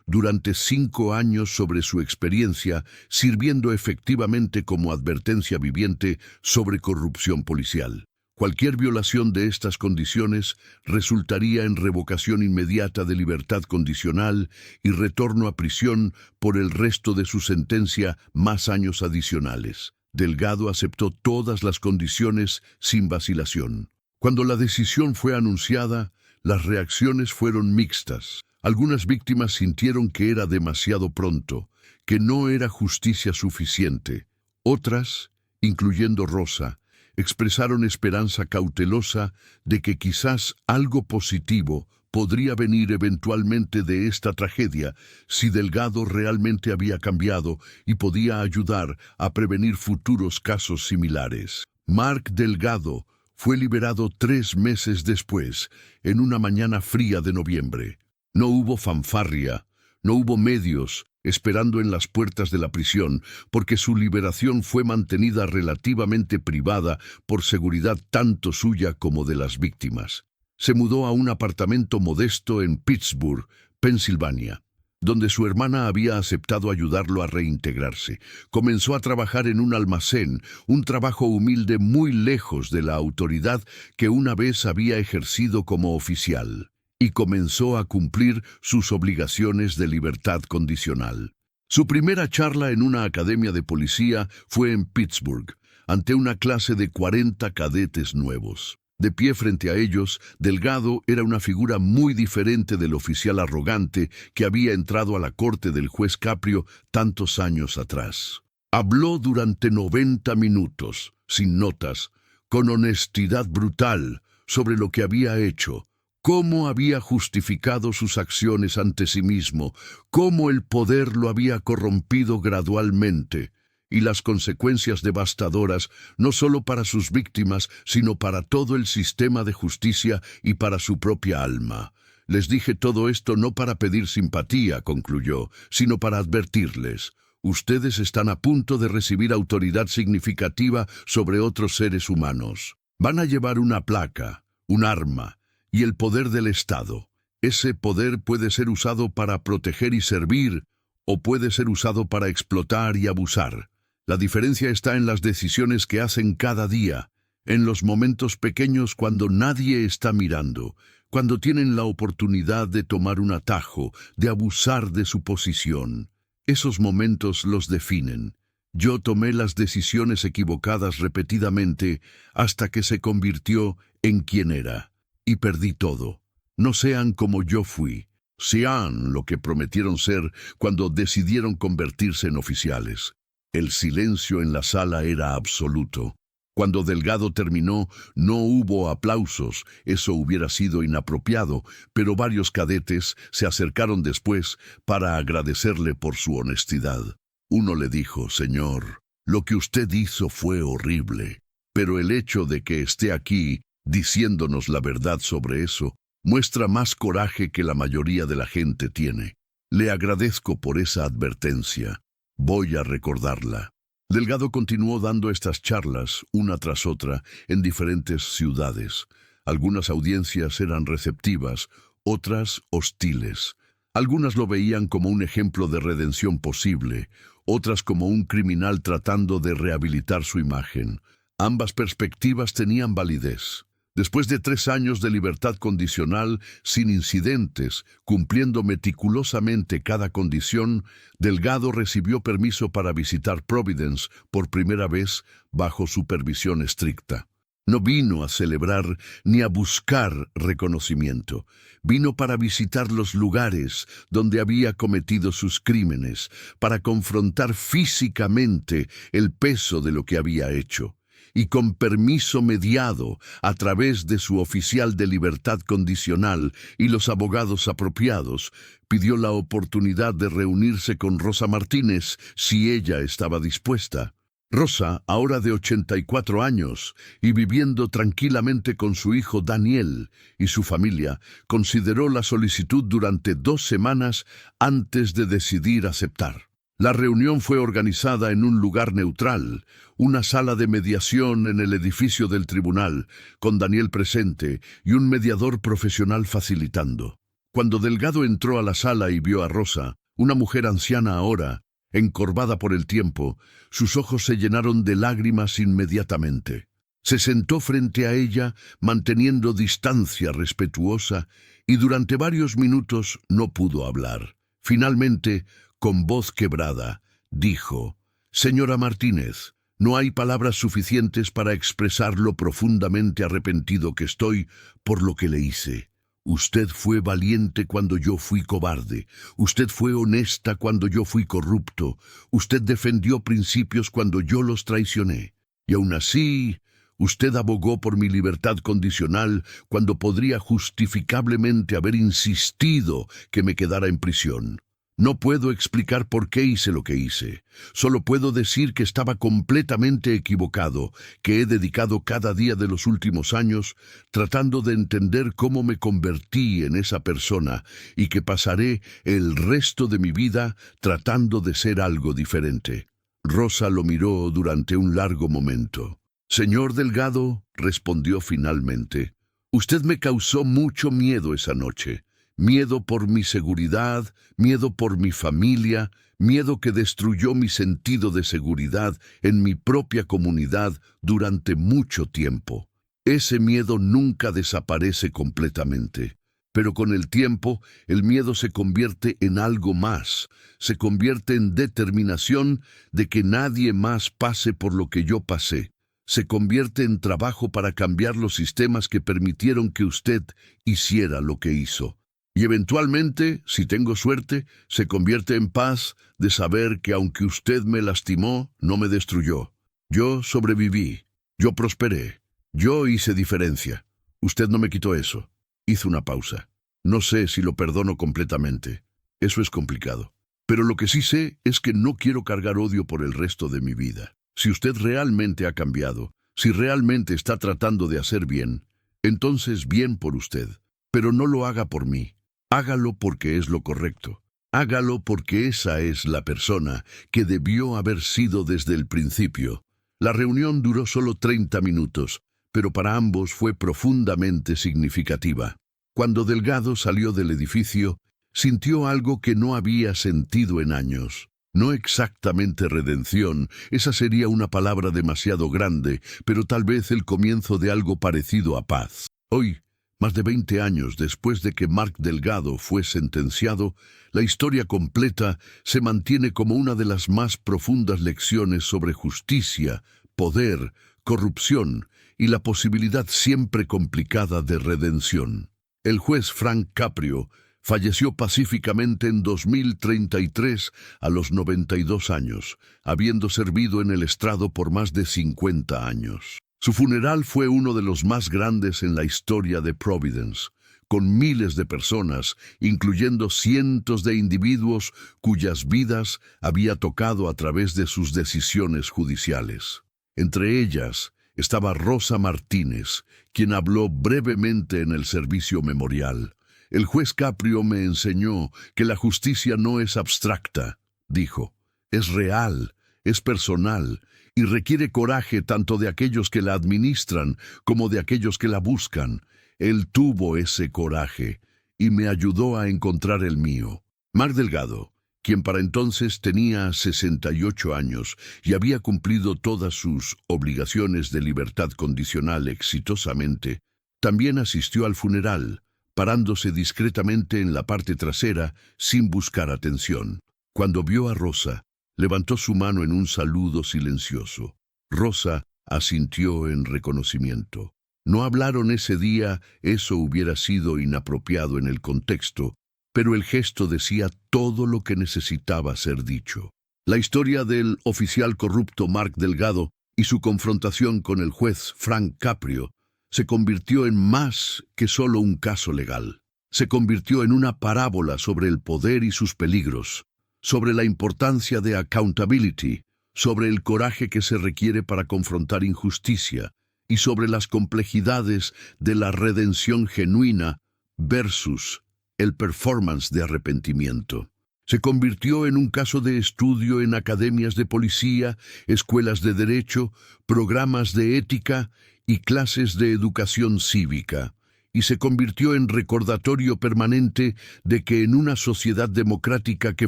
durante 5 años sobre su experiencia, sirviendo efectivamente como advertencia viviente sobre corrupción policial. Cualquier violación de estas condiciones resultaría en revocación inmediata de libertad condicional y retorno a prisión por el resto de su sentencia más años adicionales. Delgado aceptó todas las condiciones sin vacilación. Cuando la decisión fue anunciada, las reacciones fueron mixtas. Algunas víctimas sintieron que era demasiado pronto, que no era justicia suficiente. Otras, incluyendo Rosa, expresaron esperanza cautelosa de que quizás algo positivo podría venir eventualmente de esta tragedia si Delgado realmente había cambiado y podía ayudar a prevenir futuros casos similares. Mark Delgado fue liberado 3 meses después, en una mañana fría de noviembre. No hubo fanfarria, no hubo medios esperando en las puertas de la prisión, porque su liberación fue mantenida relativamente privada por seguridad tanto suya como de las víctimas. Se mudó a un apartamento modesto en Pittsburgh, Pensilvania, donde su hermana había aceptado ayudarlo a reintegrarse. Comenzó a trabajar en un almacén, un trabajo humilde muy lejos de la autoridad que una vez había ejercido como oficial, y comenzó a cumplir sus obligaciones de libertad condicional. Su primera charla en una academia de policía fue en Pittsburgh, ante una clase de 40 cadetes nuevos. De pie frente a ellos, Delgado era una figura muy diferente del oficial arrogante que había entrado a la corte del juez Caprio tantos años atrás. Habló durante 90 minutos, sin notas, con honestidad brutal, sobre lo que había hecho, cómo había justificado sus acciones ante sí mismo, cómo el poder lo había corrompido gradualmente, y las consecuencias devastadoras no solo para sus víctimas, sino para todo el sistema de justicia y para su propia alma. Les dije todo esto no para pedir simpatía, concluyó, sino para advertirles. Ustedes están a punto de recibir autoridad significativa sobre otros seres humanos. Van a llevar una placa, un arma, y el poder del Estado. Ese poder puede ser usado para proteger y servir, o puede ser usado para explotar y abusar. La diferencia está en las decisiones que hacen cada día, en los momentos pequeños cuando nadie está mirando, cuando tienen la oportunidad de tomar un atajo, de abusar de su posición. Esos momentos los definen. Yo tomé las decisiones equivocadas repetidamente hasta que se convirtió en quien era. Y perdí todo. No sean como yo fui. sean lo que prometieron ser cuando decidieron convertirse en oficiales. El silencio en la sala era absoluto. Cuando Delgado terminó, no hubo aplausos, eso hubiera sido inapropiado, pero varios cadetes se acercaron después para agradecerle por su honestidad. Uno le dijo: «Señor, lo que usted hizo fue horrible, pero el hecho de que esté aquí diciéndonos la verdad sobre eso muestra más coraje que la mayoría de la gente tiene. Le agradezco por esa advertencia. Voy a recordarla». Delgado continuó dando estas charlas, una tras otra, en diferentes ciudades. Algunas audiencias eran receptivas, otras hostiles. Algunas lo veían como un ejemplo de redención posible, otras como un criminal tratando de rehabilitar su imagen. Ambas perspectivas tenían validez. Después de 3 años de libertad condicional, sin incidentes, cumpliendo meticulosamente cada condición, Delgado recibió permiso para visitar Providence por primera vez bajo supervisión estricta. No vino a celebrar ni a buscar reconocimiento. Vino para visitar los lugares donde había cometido sus crímenes, para confrontar físicamente el peso de lo que había hecho. Y con permiso mediado a través de su oficial de libertad condicional y los abogados apropiados, pidió la oportunidad de reunirse con Rosa Martínez si ella estaba dispuesta. Rosa, ahora de 84 años y viviendo tranquilamente con su hijo Daniel y su familia, consideró la solicitud durante 2 semanas antes de decidir aceptar. La reunión fue organizada en un lugar neutral, una sala de mediación en el edificio del tribunal, con Daniel presente y un mediador profesional facilitando. Cuando Delgado entró a la sala y vio a Rosa, una mujer anciana ahora, encorvada por el tiempo, sus ojos se llenaron de lágrimas inmediatamente. Se sentó frente a ella, manteniendo distancia respetuosa, y durante varios minutos no pudo hablar. Finalmente, con voz quebrada, dijo: «Señora Martínez, no hay palabras suficientes para expresar lo profundamente arrepentido que estoy por lo que le hice. Usted fue valiente cuando yo fui cobarde. Usted fue honesta cuando yo fui corrupto. Usted defendió principios cuando yo los traicioné. Y aún así, usted abogó por mi libertad condicional cuando podría justificablemente haber insistido que me quedara en prisión. No puedo explicar por qué hice lo que hice. Solo puedo decir que estaba completamente equivocado, que he dedicado cada día de los últimos años tratando de entender cómo me convertí en esa persona y que pasaré el resto de mi vida tratando de ser algo diferente». Rosa lo miró durante un largo momento. «Señor Delgado», respondió finalmente, «usted me causó mucho miedo esa noche. Miedo por mi seguridad, miedo por mi familia, miedo que destruyó mi sentido de seguridad en mi propia comunidad durante mucho tiempo. Ese miedo nunca desaparece completamente, pero con el tiempo el miedo se convierte en algo más, se convierte en determinación de que nadie más pase por lo que yo pasé. Se convierte en trabajo para cambiar los sistemas que permitieron que usted hiciera lo que hizo. Y eventualmente, si tengo suerte, se convierte en paz de saber que aunque usted me lastimó, no me destruyó. Yo sobreviví, yo prosperé, yo hice diferencia. Usted no me quitó eso». Hizo una pausa. «No sé si lo perdono completamente. Eso es complicado. Pero lo que sí sé es que no quiero cargar odio por el resto de mi vida. Si usted realmente ha cambiado, si realmente está tratando de hacer bien, entonces bien por usted. Pero no lo haga por mí. Hágalo porque es lo correcto. Hágalo porque esa es la persona que debió haber sido desde el principio». La reunión duró solo 30 minutos, pero para ambos fue profundamente significativa. Cuando Delgado salió del edificio, sintió algo que no había sentido en años. No exactamente redención, esa sería una palabra demasiado grande, pero tal vez el comienzo de algo parecido a paz. Hoy, más de 20 años después de que Mark Delgado fue sentenciado, la historia completa se mantiene como una de las más profundas lecciones sobre justicia, poder, corrupción y la posibilidad siempre complicada de redención. El juez Frank Caprio Falleció pacíficamente en 2033 a los 92 años, habiendo servido en el estrado por más de 50 años. Su funeral fue uno de los más grandes en la historia de Providence, con miles de personas, incluyendo cientos de individuos cuyas vidas había tocado a través de sus decisiones judiciales. Entre ellas estaba Rosa Martínez, quien habló brevemente en el servicio memorial. El juez Caprio me enseñó que la justicia no es abstracta, dijo. Es real, es personal y requiere coraje tanto de aquellos que la administran como de aquellos que la buscan. Él tuvo ese coraje y me ayudó a encontrar el mío. Mark Delgado, quien para entonces tenía 68 años y había cumplido todas sus obligaciones de libertad condicional exitosamente, también asistió al funeral, parándose discretamente en la parte trasera sin buscar atención. Cuando vio a Rosa, levantó su mano en un saludo silencioso. Rosa asintió en reconocimiento. No hablaron ese día, eso hubiera sido inapropiado en el contexto, pero el gesto decía todo lo que necesitaba ser dicho. La historia del oficial corrupto Mark Delgado y su confrontación con el juez Frank Caprio se convirtió en más que solo un caso legal. Se convirtió en una parábola sobre el poder y sus peligros, sobre la importancia de accountability, sobre el coraje que se requiere para confrontar injusticia y sobre las complejidades de la redención genuina versus el performance de arrepentimiento. Se convirtió en un caso de estudio en academias de policía, escuelas de derecho, programas de ética y clases de educación cívica, y se convirtió en recordatorio permanente de que en una sociedad democrática que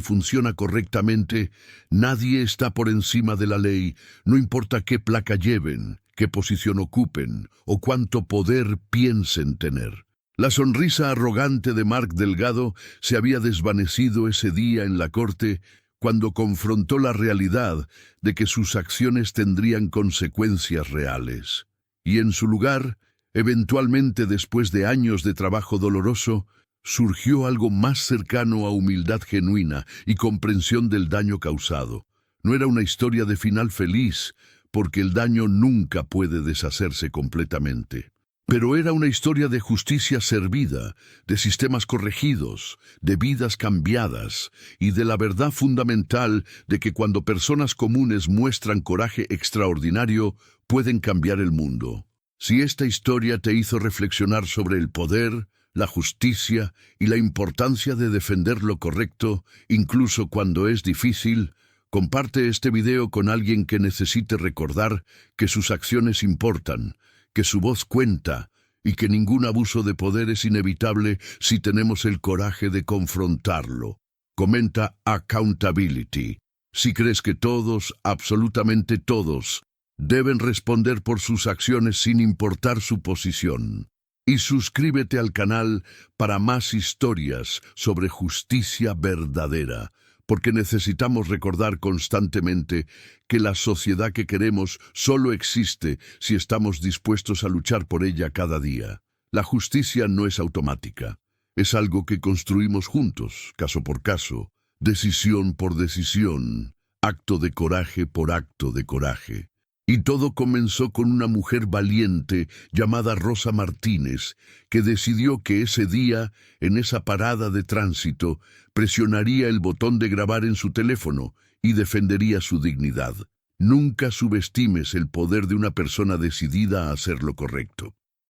funciona correctamente, nadie está por encima de la ley, no importa qué placa lleven, qué posición ocupen o cuánto poder piensen tener. La sonrisa arrogante de Mark Delgado se había desvanecido ese día en la corte cuando confrontó la realidad de que sus acciones tendrían consecuencias reales. Y en su lugar, eventualmente después de años de trabajo doloroso, surgió algo más cercano a humildad genuina y comprensión del daño causado. No era una historia de final feliz, porque el daño nunca puede deshacerse completamente. Pero era una historia de justicia servida, de sistemas corregidos, de vidas cambiadas y de la verdad fundamental de que cuando personas comunes muestran coraje extraordinario, pueden cambiar el mundo. Si esta historia te hizo reflexionar sobre el poder, la justicia y la importancia de defender lo correcto, incluso cuando es difícil, comparte este video con alguien que necesite recordar que sus acciones importan, que su voz cuenta y que ningún abuso de poder es inevitable si tenemos el coraje de confrontarlo. Comenta accountability. Si crees que todos, absolutamente todos, deben responder por sus acciones sin importar su posición. Y suscríbete al canal para más historias sobre justicia verdadera, porque necesitamos recordar constantemente que la sociedad que queremos solo existe si estamos dispuestos a luchar por ella cada día. La justicia no es automática, es algo que construimos juntos, caso por caso, decisión por decisión, acto de coraje por acto de coraje. Y todo comenzó con una mujer valiente llamada Rosa Martínez, que decidió que ese día, en esa parada de tránsito, presionaría el botón de grabar en su teléfono y defendería su dignidad. Nunca subestimes el poder de una persona decidida a hacer lo correcto.